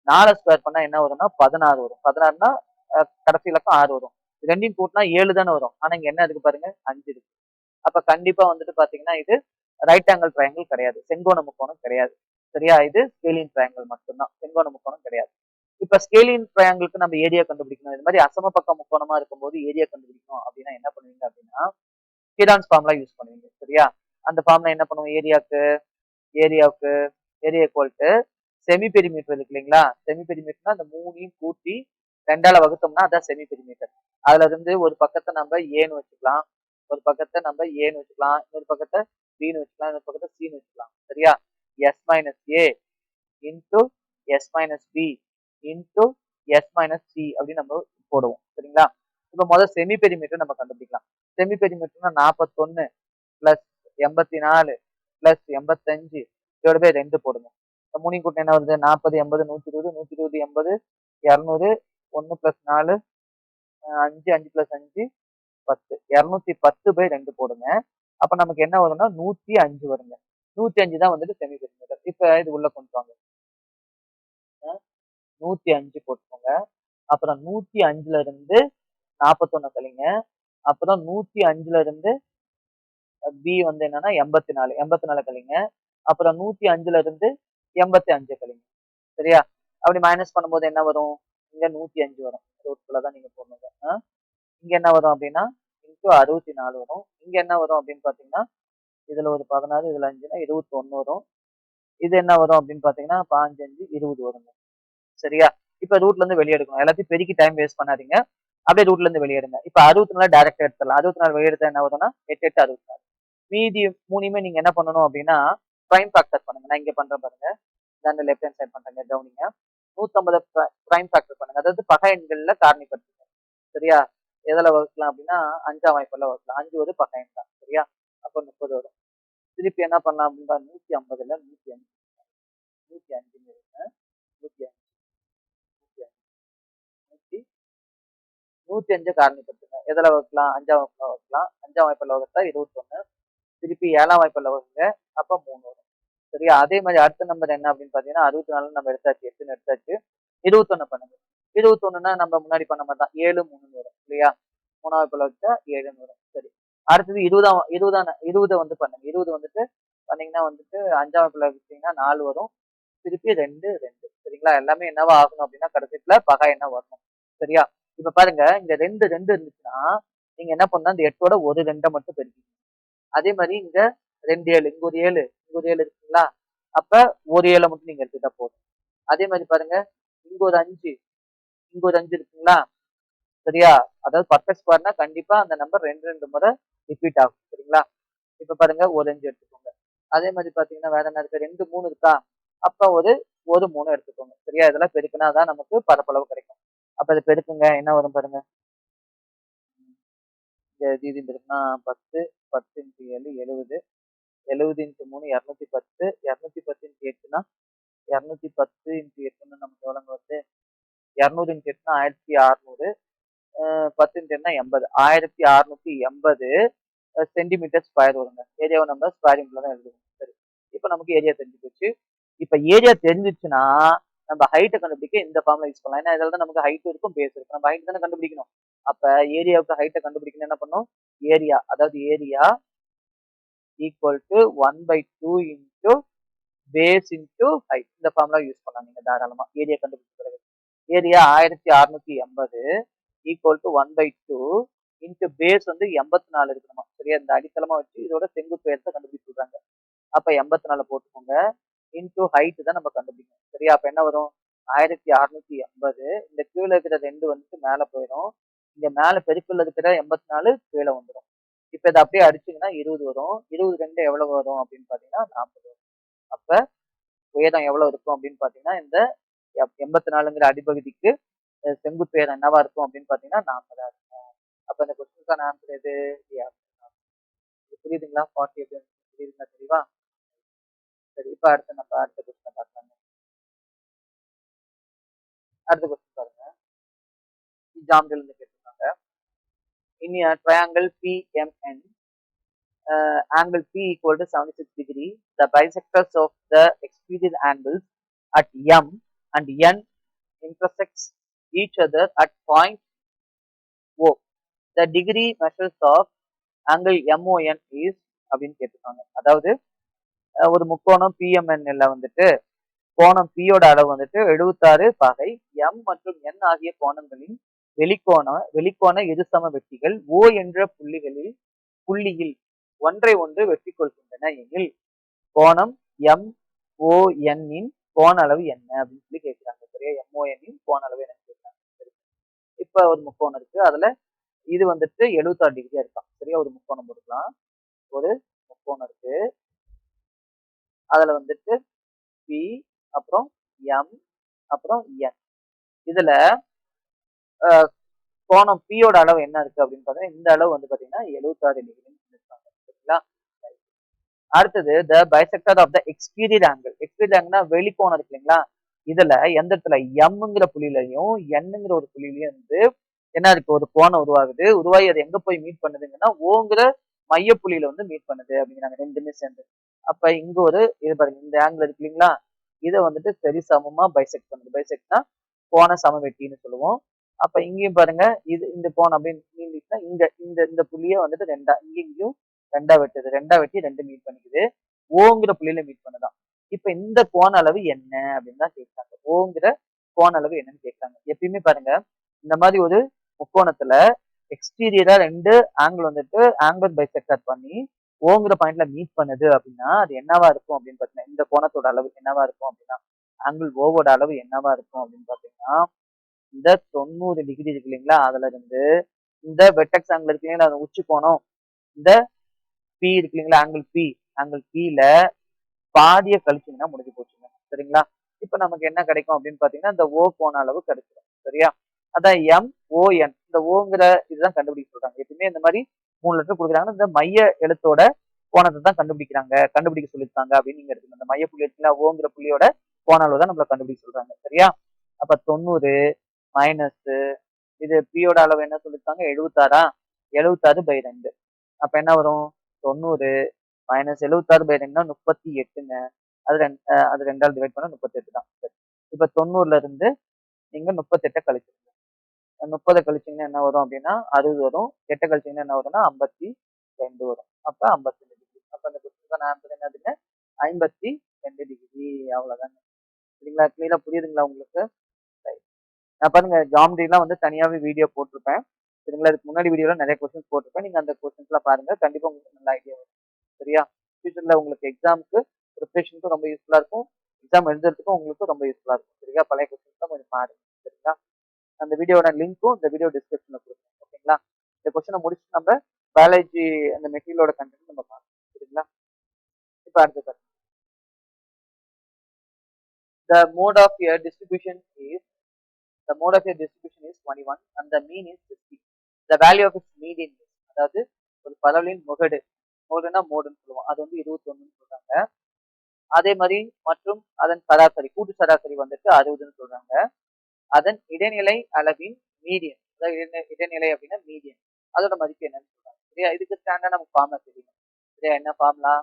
4 ஸ்கொயர் பண்ணா என்ன வரும்னா 16 வரும். 16னா கடைசி இலக்கம் 6 வரும். இது ரெண்டையும் கூட்டினா 7 தானே வரும். ஆனா இங்க என்ன இருக்கு பாருங்க 5 இருக்கு. அப்ப கண்டிப்பா வந்துட்டு பாத்தீங்கன்னா இது ரைட் ஆங்கிள் ட்ரையாங்கிள் கிடையாது. செங்கோண முக்கோணம் கிடையாது. சரியா? இது ஸ்கேலியன் ட்ரையாங்கிள் மட்டும்தான். செங்கோண முக்கோணம் கிடையாது. இப்ப ஸ்கேலியன் ட்ரையாங்கிளுக்கு நம்ம ஏரியா கண்டுபிடிக்கணும். இது மாதிரி அசம பக்க முக்கோணமா இருக்கும்போது ஏரியா கண்டுபிடிக்கணும் அப்படின்னா என்ன பண்ணுவீங்க அப்படின்னா, கீடான்ஸ் ஃபார்முலா யூஸ் பண்ணுவீங்க. சரியா? அந்த ஃபார்முலா என்ன பண்ணுவோம், ஏரியாவுக்கு area equal to semi perimeter இருக்கு இல்லைங்களா, செமி பெரிமீட்டர்னா அந்த 3ஐயும் கூட்டி 2ஆல வகுத்தோம்னா அதான் செமி பெரிமீட்டர். அதுல இருந்து ஒரு பக்கத்தை நம்ம ஏன்னு வச்சுக்கலாம், ஒரு பக்கத்தை நம்ம ஏன்னு வச்சுக்கலாம், இன்னொரு பக்கத்தை பின்னு வச்சுக்கலாம், இன்னொரு பக்கத்தை சின்னு வச்சுக்கலாம். சரியா? S minus A into S minus B into S minus C அப்படின்னு நம்ம போடுவோம். சரிங்களா? இப்ப முதல் செமி பெரிமீட்டர் நம்ம கண்டுபிடிக்கலாம். செமி பெரிமீட்டர்னா 41 பிளஸ் 84 பிளஸ் 85 இதோட போய் 2 போடுங்க. மூணையும் கூட்டம் என்ன வருது, 40, 80, 120, 120, 80, 200, 1 பிளஸ் 4, 5, 5 பிளஸ் 5, 10, 210/2 போடுங்க. அப்ப நமக்கு என்ன வரும்னா 105 வருங்க. 105 தான் வந்துட்டு செமி பெரிமீட்டர். இப்ப இது உள்ள கொண்டு வாங்க. 105 போட்டுக்கோங்க. அப்புறம் 105ல இருந்து 41 கழிங்க. அப்புறம் 105ல இருந்து பி வந்து என்னன்னா 84, 84 கழிங்க. அப்புறம் 105ல இருந்து 85 கழிங்க. சரியா? அப்படி மைனஸ் பண்ணும்போது என்ன வரும், இங்க 105 வரும். ரூட்குள்ளதான் நீங்க போடணும். இங்க என்ன வரும் அப்படின்னா இன்டூ 64 வரும். இங்க என்ன வரும் அப்படின்னு பாத்தீங்கன்னா, இதுல ஒரு 16, இதுல 5னா 21 வரும். இது என்ன வரும் அப்படின்னு பாத்தீங்கன்னா 5, 5, 20 வருங்க. சரியா? இப்ப ரூட்ல இருந்து வெளியே எடுக்கணும். எல்லாத்தையும் பெருக்கி டைம் வேஸ்ட் பண்ணாதீங்க. அப்படியே ரூட்ல இருந்து வெளியே எடுங்க. இப்ப 64 டைரக்டா எடுத்துடலாம். 64 வெளியே எடுத்தா என்ன வரும்னா 8, 8, 64. மீதி 3யுமே நீங்க என்ன பண்ணணும் அப்படின்னா பிரைம் ஃபேக்டர் பண்ணுங்க. நான் இங்க பண்றேன் பாருங்க. இந்த லெஃப்ட் ஹேண்ட் சைட் பண்றேங்க, கவனிங்க. 150 பிரைம் ஃபேக்டர் பண்ணுங்க. அதாவது பகை எண்கள்ல காரணிப்படுத்துங்க. சரியா? எதுல வகுக்கலாம் அப்படின்னா 5ஆம் வாய்ப்புல வகுக்கலாம். 5 ஒரு பகை எண் தான். சரியா? அப்ப 30 வரும். திருப்பி என்ன பண்ணலாம் அப்படின்னா 150ல 105, 105 105, 105 காரணிப்படுத்துங்க. எதுல வகுக்கலாம், 5ஆம் வகுப்புல வகுக்கலாம். 5ஆம் வாய்ப்புல வகுத்தா 21. திருப்பி 7ஆம் வாய்ப்புல வகுங்க. அப்ப 3 வரும். சரியா? அதே மாதிரி அடுத்த நம்பர் என்ன அப்படின்னு பாத்தீங்கன்னா 64 நம்ம எடுத்தாச்சு, 8ன்னு எடுத்தாச்சு. 21 பண்ணுங்க. 21ன்னா நம்ம முன்னாடி பண்ண மாதிரி தான் 7 3 வரும் இல்லையா? 3வது பல்ல வச்சா 7ன்னு வரும். சரி. அடுத்தது 20 வந்து பண்ணுங்க. 20 வந்துட்டு பண்ணீங்கன்னா வந்துட்டு 5வது பல்ல வச்சீங்கன்னா 4 வரும். திருப்பி 2 2 சரிங்களா? எல்லாமே என்னவா ஆகணும் அப்படின்னா கடைசில பகா எண்ணா வரணும். சரியா? இப்ப பாருங்க இங்க 2 2 இருந்துச்சுன்னா, நீங்க என்ன பண்ணணும் இந்த 8ஓட ஒரு 2 மட்டும் பெருக்கிக்கணும். அதே மாரி இங்க 2 7 இங்க ஒரு 7 இங்க ஒரு 7 இருக்குங்களா? அப்ப ஒரு 7 மட்டும் நீங்க எடுத்துக்கிட்டா போதும். அதே மாரி பாருங்க, இங்க ஒரு 5 இங்க ஒரு 5 இருக்குங்களா? சரியா? அதாவது பர்ஃபெக்ட் ஸ்கொயர்னா கண்டிப்பா அந்த நம்பர் 2 2 முறை ரிப்பீட் ஆகும். சரிங்களா? இப்ப பாருங்க ஒரு 5 எடுத்துக்கோங்க. அதே மாரி பார்த்தீங்கன்னா வேற என்ன இருக்கு? 2 3 இருக்கா? அப்ப ஒரு 3 எடுத்துக்கோங்க. சரியா? இதெல்லாம் பெருக்குனா தான் நமக்கு பரப்பளவு கிடைக்கும். அப்ப இத பெருக்குங்க. என்ன வரும் பாருங்க. இது பெருக்குனா 10 10 × 7 70 70 × 3 210 210 × 8ன்னா 210 × 8ன்னா நமக்கு எவ்வளோங்க வருது? 200 × 8ன்னா 1600 10 × 10ன்னா 80 1680 சென்டிமீட்டர் ஸ்கொயர் வருங்க. ஏரியாவ நம்ம ஸ்கொயர் இன்ட்ல தான் எழுதுவோம். சரி. இப்ப நமக்கு ஏரியா தெரிஞ்சு போச்சு. இப்ப ஏரியா தெரிஞ்சுச்சுன்னா, நம்ம ஹைட்ட கண்டுபிடிக்க இந்த ஃபார்முலா யூஸ் பண்ணலாம். ஏன்னா இதுல தான் நமக்கு ஹைட் இருக்கும், பேஸ் இருக்கும். நம்ம ஹைட் தானே கண்டுபிடிக்கணும். அப்ப ஏரியாவுக்கு ஹைட்ட கண்டுபிடிக்கணும் என்ன பண்ணணும்? ஏரியா அதாவது area equal to 1/2 into base into height. இந்த ஃபார்முலா யூஸ் பண்ணலாம் நீங்க தாராளமா. ஏரியா கண்டுபிடிச்ச பிறகு. Area 1680 equal to 1/2 into base வந்து 84 இருக்கணுமா. சரியா? இந்த அடித்தளமா வச்சு இதோட செங்குத்து உயரத்தை கண்டுபிடிச்சு சொல்றாங்க. அப்ப 84 போட்டுக்கோங்க. இன்டு ஹைட் தான் நம்ம கண்டுபிடிக்கணும். சரியா? அப்ப என்ன வரும்? 1680 இந்த கீழ இருக்கிற 2 வந்துட்டு மேல போயிடும். இங்க மேல பெருக்கல்ல இருக்கிற 84 கீழ வந்துரும். இப்ப இத அப்படியே அடிச்சீங்கன்னா 20 வரும். 20 2 எவ்வளவு வரும் அப்படின்னு பார்த்தீங்கன்னா 40 வரும். அப்ப உயரம் எவ்வளவு இருக்கும் அப்படின்னு பார்த்தீங்கன்னா, இந்த 84ங்கிற அடிப்பகுதிக்கு செங்குத்து உயரம் என்னவா இருக்கும் அப்படின்னு பார்த்தீங்கன்னா 40ஆ இருக்கும். அப்ப இந்த கொஸ்டினுக்கான ஆன்சர் எது? A option. இது புரியுதுங்களா? 40 எப்படி புரியுதுங்களா தெளிவா? சரி. இப்ப அடுத்த கொஸ்டின் பார்க்கலாங்க. அடுத்த கொஸ்டின் பாருங்க. ஜாமெட்ரில இருந்து கேட்டிருக்காங்க. In a triangle PMN, angle P equal to 76 degree. The bisectors of the exterior angles at M and N intersects each other at point O. The degree measures of angle MON is அப்படின்னு கேட்டிருக்காங்க. அதாவது ஒரு முக்கோணம் PMN வந்துட்டு கோணம் P யோட அளவு வந்துட்டு 76 பகை M மற்றும் N ஆகிய கோணங்களின் வெளிக்கோண இருசம வெட்டிகள் O என்ற புள்ளியில் ஒன்றை ஒன்று வெட்டி கொள்கின்றன எனில் கோணம் MON இன் கோண அளவு என்ன அப்படின்னு சொல்லி கேட்கிறாங்க. சரியா? MON இன் கோண அளவு என்னன்னு கேட்கிறாங்க. சரி. இப்ப ஒரு முக்கோணம் இருக்கு. அதுல இது வந்துட்டு 76 டிகிரியா இருக்கான். சரியா? ஒரு முக்கோணம் போட்டுக்கலாம். ஒரு முக்கோணம் இருக்கு. அதுல வந்துட்டு P அப்புறம் M அப்புறம் N. இதுல கோணம் P யோட அளவு என்ன இருக்கு அப்படின்னு பார்த்தீங்கன்னா, இந்த அளவு வந்து பாத்தீங்கன்னா 76 டிகிரின்னு சொல்லியிருக்காங்க. சரிங்களா? அடுத்தது the bisector of the exterior angle. Exterior ஆங்கிள்னா வெளிக்கோணம் இருக்கு இல்லைங்களா? இதுல எந்த இடத்துல எம்ங்கிற புள்ளியிலையும் என்னங்கிற ஒரு புள்ளியிலையும் வந்து என்ன இருக்கு? ஒரு கோணம் உருவாகுது. உருவாகி அது எங்க போய் மீட் பண்ணுதுங்கன்னா ஓங்கிற மைய புள்ளியில வந்து மீட் பண்ணுது அப்படிங்கிறாங்க ரெண்டுமே சேர்ந்து. அப்ப இங்க ஒரு இது பாருங்க இந்த ஆங்கிள் இருக்கு இல்லைங்களா? இதை வந்துட்டு சரி சமமா பைசெக்ட் பண்ணுது. பைசெக்ட்னா கோண சமவெட்டின்னு சொல்லுவோம். அப்ப இங்கேயும் பாருங்க இது இந்த கோணம் அப்படின்னு நீங்கிச்சுன்னா இங்க இந்த இந்த புள்ளிய வந்துட்டு இங்கேயும் ரெண்டா வெட்டி ரெண்டு மீட் பண்ணிக்குது. ஓங்கிற புள்ளியில மீட் பண்ணுதான். இப்ப இந்த கோண அளவு என்ன அப்படின்னு தான் கேட்கிறாங்க. ஓங்கிற கோண அளவு என்னன்னு கேட்கிறாங்க. எப்பயுமே பாருங்க இந்த மாதிரி ஒரு முக்கோணத்துல எக்ஸ்டீரியரா ரெண்டு ஆங்கிள் வந்துட்டு ஆங்கிள் பைசெக்டர் பண்ணி ஓங்கிற பாயிண்ட்ல மீட் பண்ணுது அப்படின்னா அது என்னவா இருக்கும் அப்படின்னு பாத்தீங்கன்னா இந்த கோணத்தோட அளவு என்னவா இருக்கும் அப்படின்னா ஆங்கிள் ஓவோட அளவு என்னவா இருக்கும் அப்படின்னு பாத்தீங்கன்னா இந்த 90 டிகிரி இருக்கு இல்லைங்களா? அதுல இருந்து இந்த வெட்டக்ஸ் ஆங்கிள் இருக்கு இல்லைங்களா? அந்த உச்சி கோணம் இந்த பி இருக்கு இல்லைங்களா? ஆங்கிள் பில பாதிய கழிச்சீங்கன்னா முடிஞ்சு போச்சுங்க. சரிங்களா? இப்ப நமக்கு என்ன கிடைக்கும் அப்படின்னு பாத்தீங்கன்னா இந்த ஓ கோண அளவு கிடைச்சிடும். சரியா? அதான் MON இந்த ஓங்கிற இதுதான் கண்டுபிடிக்க சொல்றாங்க. எப்பவுமே இந்த மாதிரி 3 லெட்டர் கொடுக்குறாங்கன்னா இந்த மைய எழுத்தோட கோணத்தை தான் கண்டுபிடிக்க சொல்லியிருக்காங்க அப்படின்னு நீங்க எடுத்துக்கணும். இந்த மைய புள்ளி இருக்குங்களா? ஓங்கிற புள்ளியோட கோண அளவு தான் நம்மள கண்டுபிடிக்க சொல்றாங்க. சரியா? அப்ப 90 மைனஸ் இது பியோட அளவு என்ன சொல்லியிருக்காங்க? 76 76/2. அப்ப என்ன வரும்? 90 மைனஸ் 76/2ன்னா 38ங்க. அது 2ஆல் டிவைட் பண்ணா 38 தான். சரி. இப்ப 90ல இருந்து நீங்க 38 கழிச்சிருங்க. 30 கழிச்சீங்கன்னா என்ன வரும் அப்படின்னா 60 வரும். 8 கழிச்சீங்கன்னா என்ன வரும்னா 52 வரும். அப்ப 52 டிகிரி. அப்ப அந்த கொஸ்டினுக்கான ஆன்சர் என்னதுங்க? 52 டிகிரி. அவ்வளவுதாங்க. சரிங்களா? கிளியரா புரியுதுங்களா உங்களுக்கு? ரைட். நான் பாருங்க ஜியாமெட்ரிலாம் வந்து தனியாவே வீடியோ போட்டிருப்பேன். சரிங்களா? இதுக்கு முன்னாடி வீடியோல நிறைய கொஸ்டின்ஸ் போட்டிருப்பேன். நீங்க அந்த கொஸ்டின்ஸ்லாம் பாருங்க. கண்டிப்பா உங்களுக்கு நல்ல ஐடியா வரும். சரியா? ஃபியூச்சர்ல உங்களுக்கு எக்ஸாம்க்கு ப்ரிப்பரேஷனுக்கும் ரொம்ப யூஸ்ஃபுல்லா இருக்கும். எக்ஸாம் எழுதுறதுக்கும் உங்களுக்கு ரொம்ப யூஸ்ஃபுல்லா இருக்கும். சரியா? பழைய கொஸ்டின்ஸ்லாம் கொஞ்சம் பாருங்க. சரிங்களா? அந்த வீடியோட லிங்க்கும் இந்த வீடியோ டிஸ்கிரிப்ஷன்ல கொடுக்குறேன். ஓகேங்களா? இந்த கொஸ்டினை முடிச்சுட்டு நம்ம பயாலஜி அந்த மெட்டீரியலோட கண்டென்ட் நம்ம பார்க்கலாம். சரிங்களா? இப்ப அடுத்து பாருங்க. The mode of your distribution is the mode of your distribution is 21 and the mean is 50. The value of its median is அதாவது ஒரு பரவலின் முகடு மோடுனா மோடுன்னு சொல்லுவோம். அது வந்து 21ன்னு சொல்றாங்க. அதே மாதிரி மற்றும் அதன் சராசரி கூட்டு சராசரி வந்துட்டு 60ன்னு சொல்றாங்க. அதன் இடைநிலை அளவின் மீடியன் அதாவது இடைநிலை அப்படின்னா மீடியன் அதோட மதிப்பு என்னன்னு சொல்றாங்க. சரியா? இதுக்கு ஸ்டாண்டர்ட் நமக்கு ஃபார்முலா தெரியும். சரியா? என்ன ஃபார்முலா?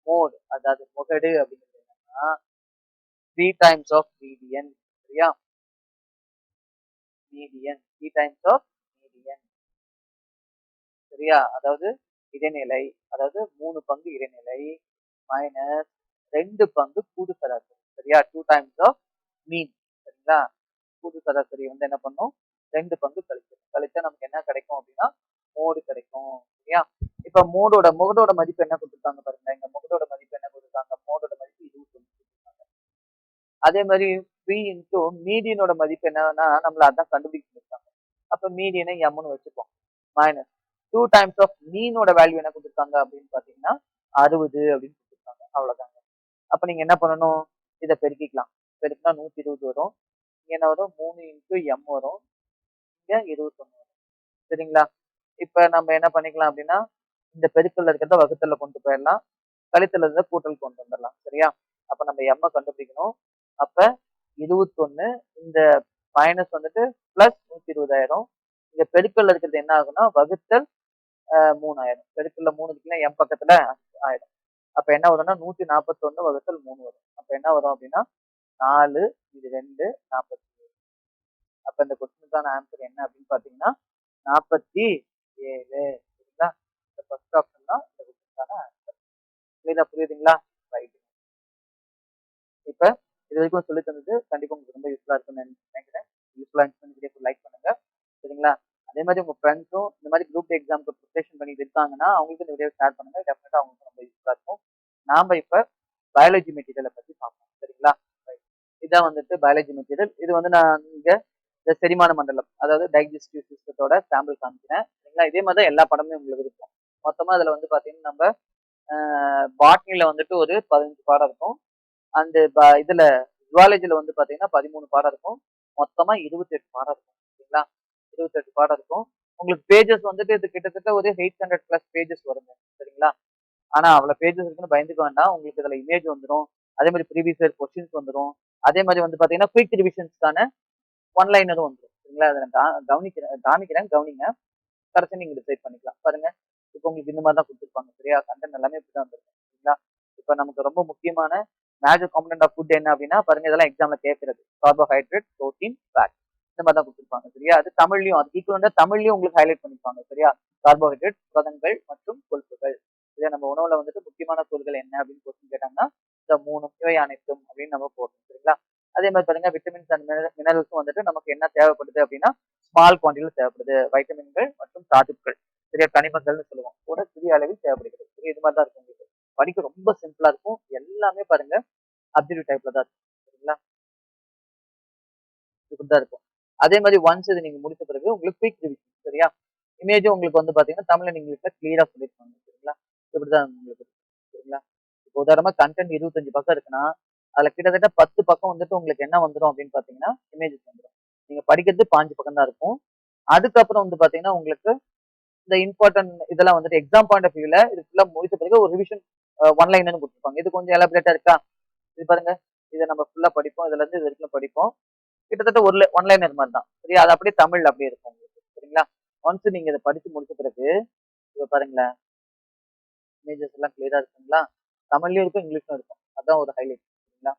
மோட் அதாவது முகடு அப்படிங்கிறது என்னன்னா 3 டைம்ஸ் ஆஃப் மீடியன். சரியா? Median 3 times of median. சரியா? அதாவது இடைநிலை அதாவது 3 பங்கு இடைநிலை மைனஸ் 2 பங்கு கூடு சராசரி. சரியா? 2 டைம்ஸ் ஆஃப் மீன். சரிங்களா? கூட்டு சராசரி வந்து என்ன பண்ணும்? 2 பங்கு கழிச்சிடும். கழிச்சா நமக்கு என்ன கிடைக்கும் அப்படின்னா மோடு கிடைக்கும். சரியா? இப்ப முகடோட மதிப்பு என்ன கொடுத்துருக்காங்க பாருங்க. இங்க முகடோட மதிப்பு என்ன கொடுத்துருக்காங்க? மோடோட மதிப்பு 21 கொடுத்துருக்காங்க. அதே மாதிரி 3 இன்டூ மீடியனோட மதிப்பு என்னன்னா நம்மள அதான் கண்டுபிடிக்க சொல்லிருக்காங்க. அப்ப மீடியனை எம்னு வச்சுப்போம். மைனஸ் 2 டைம்ஸ் ஆஃப் மீனோட வேல்யூ என்ன கொடுத்துருக்காங்க அப்படின்னு பாத்தீங்கன்னா 60 அப்படின்னு கொடுத்துருக்காங்க. அவ்வளவுதாங்க. அப்ப நீங்க என்ன பண்ணணும்? இதை பெருக்கிக்கலாம். பெருக்கினா 120 வரும். இங்க என்ன வரும்? 3 இன்டூ எம் வரும். இங்க 21 வரும். சரிங்களா? இப்ப நம்ம என்ன பண்ணிக்கலாம் அப்படின்னா இந்த பெருக்கல்ல இருக்கிறத வகுத்தல்ல கொண்டு போயிடலாம். கழித்தல்ல இருந்த கூட்டல் கொண்டு வந்துடலாம். சரியா? அப்ப நம்ம எம்ம கண்டுபிடிக்கணும். அப்ப 21 இந்த மைனஸ் வந்துட்டு பிளஸ் 120 ஆயிரும். இங்க பெருக்கல்ல இருக்கிறது என்ன ஆகும்னா வகுத்தல் 3 ஆயிரும். பெருக்கல்ல 3 இருக்குன்னா எம் பக்கத்துல ஆயிடும். அப்ப என்ன வரும்னா 141 வகுத்தல் 3 வரும். அப்ப என்ன வரும் அப்படின்னா 4 இது 2 47. அப்ப இந்த கொஸ்டினுக்கான ஆன்சர் என்ன அப்படின்னு பாத்தீங்கன்னா 47. சரிங்களா? இந்த ஃபர்ஸ்ட் ஆப்ஷன் தான் இந்த கொஸ்டினுக்கான ஆன்சர். கிளியரா புரியுதுங்களா? ரைட். இப்ப இது வரைக்கும் சொல்லி தந்தது கண்டிப்பா உங்களுக்கு ரொம்ப யூஸ்ஃபுல்லா இருக்கும்னு நினைக்கிறேன். யூஸ்ஃபுல்லா இருந்துச்சுன்னா வீடியோக்கு லைக் பண்ணுங்க. சரிங்களா? அதே மாதிரி உங்க ஃப்ரெண்ட்ஸும் இந்த மாதிரி குரூப் எக்ஸாமுக்கு ப்ரிப்பரேஷன் பண்ணிட்டு இருக்காங்கன்னா அவங்களுக்கு இந்த வீடியோ ஷேர் பண்ணுங்க. டெஃபினட்டா அவங்களுக்கு ரொம்ப யூஸ்ஃபுல்லா இருக்கும். நாம இப்ப பயாலஜி மெட்டீரியலை பத்தி பார்ப்போம். சரிங்களா? ரைட். இதான் வந்துட்டு பயாலஜி மெட்டீரியல். இது வந்து நான் இங்க இந்த செரிமான மண்டலம் அதாவது டைஜஸ்டிவ் சிஸ்டத்தோட சாம்பிள் காமிக்கிறேன். சரிங்களா? இதே மாதிரி தான் எல்லா படமும் உங்களுக்கு இருக்கும். மொத்தமா அதுல வந்து பாத்தீங்கன்னா நம்ம பாட்னில வந்துட்டு ஒரு 15 பாடம் இருக்கும். அந்த இதுல ஜுவாலஜில வந்து பாத்தீங்கன்னா 13 பாடம் இருக்கும். மொத்தமா 28 பாடம் இருக்கும். சரிங்களா? 28 பாடம் இருக்கும். உங்களுக்கு பேஜஸ் வந்துட்டு இது கிட்டத்தட்ட ஒரு 800 பிளஸ் பேஜஸ் வருங்க. சரிங்களா? ஆனா அவ்வளவு பேஜஸ் இருக்குன்னு பயந்துக்க வேண்டாம். உங்களுக்கு இதுல இமேஜ் வந்துடும். அதே மாதிரி ப்ரீவியஸ் இயர் கொஸ்டின்ஸ் வந்துடும். அதே மாதிரி வந்து பாத்தீங்கன்னா குயிக் ரிவிஷன்ஸ்க்கான ஒன் லைனரும் வந்துடும். சரிங்களா? அதை நான் காமிக்கிறேன் கவனிங்க. கரெக்டா நீங்க டிசைட் பண்ணிக்கலாம். பாருங்க. இப்போ உங்களுக்கு இந்த மாதிரி தான் கொடுத்துருப்பாங்க. சரியா? கண்டென்ட் எல்லாமே இப்படிதான் வந்துருக்கும். சரிங்களா? இப்ப நமக்கு ரொம்ப முக்கியமான மேஜர் காம்பனன்ட் ஆஃப் ஃபுட் என்ன அப்படின்னா பாருங்க இதெல்லாம் எக்ஸாம்ல கேட்கறது கார்போஹைட்ரேட், புரோட்டீன், ஃபேட் இந்த மாதிரி தான் கொடுத்துருப்பாங்க. சரியா? அது தமிழ்லயும் அது ஈக்குவலா தமிழ்லயும் உங்களுக்கு ஹைலைட் பண்ணிருப்பாங்க. சரியா? கார்போஹைட்ரேட், புரதங்கள் மற்றும் கொழுப்புகள். சரியா? நம்ம உணவுல வந்துட்டு முக்கியமான பொருட்கள் என்ன அப்படின்னு கொஸ்டின் கேட்டாங்கன்னா இந்த 3 இவை அனைத்தும் அப்படின்னு நம்ம போடணும். சரிங்களா? அதே மாதிரி பாருங்க விட்டமின்ஸ் அண்ட் மினரல்ஸும் வந்துட்டு நமக்கு என்ன தேவைப்படுது அப்படின்னா ஸ்மால் குவான்டிட்டியில் தேவைப்படுது. வைட்டமின்கள் மற்றும் தாதுக்கள். சரியா? கனிமங்கள்னு சொல்லுவோம். கூட சிறிய அளவில் தேவைப்படுகிறது. இது மாதிரி தான் இருக்கும் உங்களுக்கு. படிக்க ரொம்ப சிம்பிளா இருக்கும். எல்லாமே பாருங்க அப்ஜெக்டிவ் டைப்ல தான் இருக்கும். சரிங்களா? இப்படிதான் இருக்கும். அதே மாதிரி ஒன்ஸ் இது நீங்க முடிச்ச பிறகு உங்களுக்கு குயிக் ரிவிஷன். சரியா? இமேஜும் உங்களுக்கு வந்து பாத்தீங்கன்னா தமிழ் அண்ட் இங்கிலீஷ்ல கிளியரா சொல்லியிருப்பாங்க. சரிங்களா? இப்படிதான் உங்களுக்கு. சரிங்களா? இப்போ உதாரணமா கண்டென்ட் 25 பக்கம் இருக்குன்னா அதுல கிட்டத்தட்ட 10 பக்கம் வந்துட்டு உங்களுக்கு என்ன வந்துடும் அப்படின்னு பாத்தீங்கன்னா இமேஜஸ் வந்துடும். நீங்க படிக்கிறது 5 பக்கம் தான் இருக்கும். அதுக்கப்புறம் வந்து பாத்தீங்கன்னா உங்களுக்கு இந்த இம்பார்ட்டன்ட் இதெல்லாம் வந்துட்டு எக்ஸாம் பாயிண்ட் ஆஃப் வியூல இது ஃபுல்லா முடிச்ச பிறகு ஒரு ரிவிஷன் ஒன் லைன் கொடுத்துருப்பாங்க. இது கொஞ்சம் எலாபரேட்டா இருக்கா? இது பாருங்க. இதை நம்ம ஃபுல்லா படிப்போம். இதுல இருந்து இது வரைக்கும் படிப்போம். கிட்டத்தட்ட ஒரு ஒன் லைனர் மாதிரி தான். சரியா? அது அப்படியே தமிழ்ல அப்படியே இருக்கும் உங்களுக்கு. சரிங்களா? ஒன்ஸ் நீங்க இதை படிச்சு முடிச்ச பிறகு இதை பாருங்களேன். இமேஜஸ் எல்லாம் கிளியரா இருக்குங்களா? தமிழ்லயும் இருக்கும், இங்கிலீஷ்லும் இருக்கும். அதான் ஒரு ஹைலைட். சரிங்களா?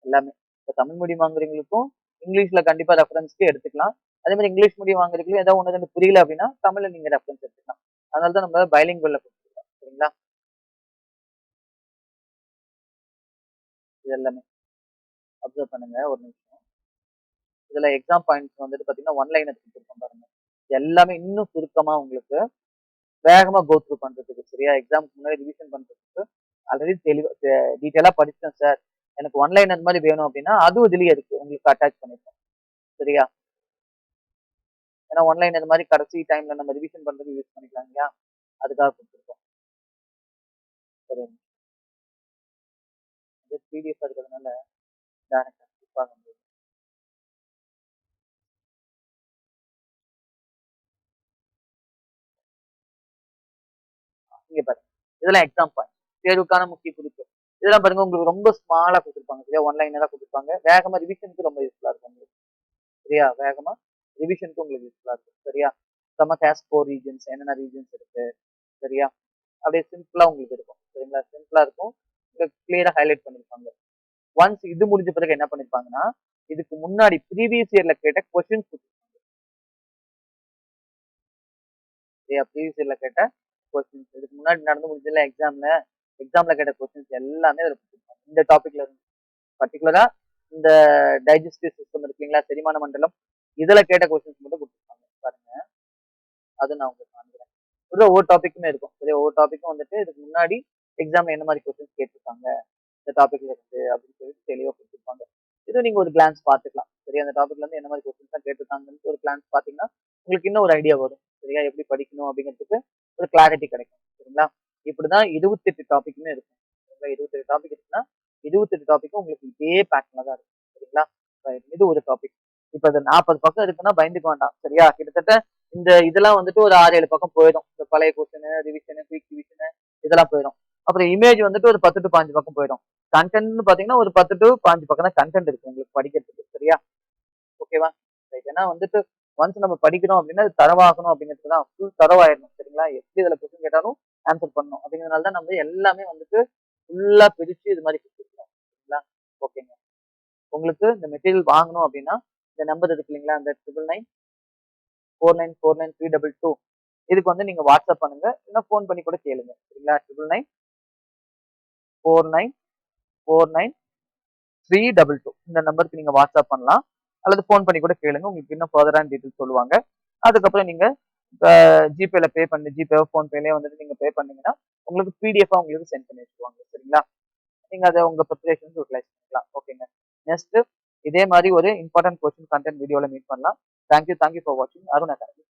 எல்லாமே. இப்போ தமிழ் மீடியம் வாங்குறவங்களுக்கும் இங்கிலீஷ்ல கண்டிப்பா ரெஃபரன்ஸ்க்கு எடுத்துக்கலாம். அதே மாதிரி இங்கிலீஷ் மீடியம் வாங்குறதுக்கு ஏதாவது ஒன்று ரெண்டு புரியல அப்படின்னா தமிழ்ல நீங்க ரெஃபரன்ஸ் எடுத்துக்கலாம். அதனால தான் நம்ம பைலிங்குவல்ல கொடுத்துருக்கோம். சரிங்களா? இது எல்லாமே அப்சர்வ் பண்ணுங்க ஒரு நிமிஷம். இதுல எக்ஸாம் பாயிண்ட்ஸ் வந்துட்டு பாத்தீங்கன்னா ஒன் லைனர் கொடுத்துருக்கோம் பாருங்க. எல்லாமே இன்னும் சுருக்கமா உங்களுக்கு வேகமா கோ த்ரூ பண்றதுக்கு சரியா எக்ஸாமுக்கு முன்னாடி ரிவிஷன் பண்றதுக்கு ஆல்ரெடி தெளிவா டீட்டெயிலா படிச்சிட்டேன் சார். எனக்கு ஒன் லைனர் மாதிரி வேணும் அப்படின்னா அதுவும் இதுலயே இருக்கு. உங்களுக்கு அட்டாச் பண்ணிருக்கோம். சரியா? ஏன்னா ஒன் லைனர் மாதிரி கடைசி டைம்ல நம்ம ரிவிஷன் பண்றதுக்கு யூஸ் பண்ணிக்கலாம் இல்லையா? அதுக்காக கொடுத்துருக்கோம். ஒரு பிடிஎஃப் இருக்கிறதுனால டேரக்டா பார்க்க முடியும். இங்க பாருங்க. இதெல்லாம் எக்ஸாம் பாயிண்ட். தேர்வுக்கான முக்கிய குறிப்பு. இதெல்லாம் பாருங்க உங்களுக்கு ரொம்ப ஸ்மாலா குடுத்துருப்பாங்க. சரியா? ஒன் லைனரா குடுத்துருப்பாங்க. வேகமா ரிவிஷனுக்கு ரொம்ப யூஸ்ஃபுல்லா இருக்கும் உங்களுக்கு. சரியா? வேகமா ரிவிஷனுக்கு உங்களுக்கு யூஸ்ஃபுல்லா இருக்கும். சரியா? Stomach has 4 regions. என்னென்ன ரீஜியன்ஸ் இருக்கு? சரியா? அப்படியே சிம்பிளா உங்களுக்கு இருக்கும். சரிங்களா? சிம்பிளா இருக்கும். உங்களுக்கு கிளியரா ஹைலைட் பண்ணிருப்பாங்க. ஒன்ஸ் இது முடிஞ்ச பிறகு என்ன பண்ணிருப்பாங்கன்னா, இதுக்கு முன்னாடி ப்ரீவியஸ் இயர்ல கேட்ட கொஸ்டின்ஸ் சரியா? ப்ரீவியஸ் இயர்ல கேட்ட கொஸ்டின்ஸ் இதுக்கு முன்னாடி நடந்து முடிஞ்சதுல எக்ஸாம்ல கேட்ட கொஸ்டின்ஸ் எல்லாமே அதுல குடுத்துருப்பாங்க. இந்த டாபிக்ல இருந்து பர்டிகுலரா இந்த டைஜஸ்டிவ் சிஸ்டம் இருக்கு இல்லைங்களா? செரிமான மண்டலம். இதுல கேட்ட கொஸ்டின்ஸ் மட்டும் குடுத்துருப்பாங்க. பாருங்க. அது நான் உங்களுக்கு காமிக்கிறேன். இதுல ஒவ்வொரு டாபிக்குமே இருக்கும். சரியா? ஒவ்வொரு டாபிக்கும் வந்துட்டு இதுக்கு முன்னாடி எக்ஸாம்ல என்ன மாரி கொஸ்டின்ஸ் கேட்டிருக்காங்க. இந்த டாபிக்ல இருந்து அப்படின்னு சொல்லிட்டு தெளிவா குடுத்துருப்பாங்க. இது நீங்க ஒரு கிளான்ஸ் பார்த்துக்கலாம். சரியா? அந்த டாபிக்ல இருந்து என்ன மாரி கொஸ்டின்ஸ் தான் கேட்டிருக்காங்கன்னு ஒரு கிளான்ஸ் பார்த்தீங்கன்னா, உங்களுக்கு இன்னும் ஒரு ஐடியா வரும். சரியா? எப்படி படிக்கணும் அப்படிங்கிறதுக்கு ஒரு கிளாரிட்டி கிடைக்கும். சரிங்களா? இப்படிதான் 28 டாபிக்குமே இருக்கும். சரிங்களா? 28 டாபிக் இருக்குன்னா, 28 டாபிக்கும் உங்களுக்கு இதே பேட்டர்ன்ல தான் இருக்கும். சரிங்களா? இது ஒரு டாபிக். இப்ப அது 40 பக்கம் இருக்குன்னா பயந்துக்க வேண்டாம். சரியா? கிட்டத்தட்ட இந்த இதெல்லாம் வந்துட்டு ஒரு 6, 7 பக்கம் போயிடும். இந்த பழைய கொஸ்டின், ரிவிஷன், குயிக் ரிவிஷன் இதெல்லாம் போயிடும். அப்புறம் இமேஜ் வந்துட்டு ஒரு 10 டூ 5 பக்கம் போயிடும். கன்டென்ட்னு பாத்தீங்கன்னா ஒரு 10 டூ 5 பக்கம் தான் கன்டென்ட் இருக்கு உங்களுக்கு படிக்கிறதுக்கு. சரியா? ஓகேவா? ரைட். ஏன்னா வந்துட்டு ஒன்ஸ் நம்ம படிக்கிறோம் அப்படின்னா அது தரவாகணும் அப்படிங்கிறது தான் ஃபுல் தரவாயிடணும். சரிங்களா? எப்படி இதுல கொஸ்டின் கேட்டாலும் ஆன்சர் பண்ணணும். அப்படிங்கிறதுனால தான் நம்ம எல்லாமே வந்துட்டு ஃபுல்லா பிரிச்சு இது மாதிரி கொடுத்துருக்கோம். சரிங்களா? ஓகேங்க. உங்களுக்கு இந்த மெட்டீரியல் வாங்கணும் அப்படின்னா இந்த நம்பர் இருக்கு இல்லைங்களா? அந்த 9994949322 இதுக்கு வந்து நீங்க வாட்ஸ்அப் பண்ணுங்க. இல்லைன்னா ஃபோன் பண்ணி கூட கேளுங்க. சரிங்களா? 9994949322 இந்த நம்பருக்கு நீங்க வாட்ஸ்அப் பண்ணலாம். அல்லது ஃபோன் பண்ணி கூட கேளுங்க. உங்களுக்கு இன்னும் ஃபர்தரான டீட்டெயில்ஸ் சொல்லுவாங்க. அதுக்கப்புறம் நீங்க ஜிபேல பே பண்ணி ஜிபே, ஃபோன்பேலயே வந்துட்டு நீங்க பே பண்ணீங்கன்னா, உங்களுக்கு பிடிஎஃபா உங்களுக்கு சென்ட் பண்ணி வச்சுருவாங்க. சரிங்களா? நீங்க அத உங்க ப்ரிப்பரேஷனுக்கு யூட்டிலைஸ் பண்ணிக்கலாம். ஓகேங்க. நெக்ஸ்ட் இதே மாரி ஒரு இம்பார்ட்டன்ட் கொஸ்டின் கன்டென்ட் வீடியோல மீட் பண்ணலாம். தேங்க் யூ ஃபார் வாட்சிங். அருண் அகாடமி.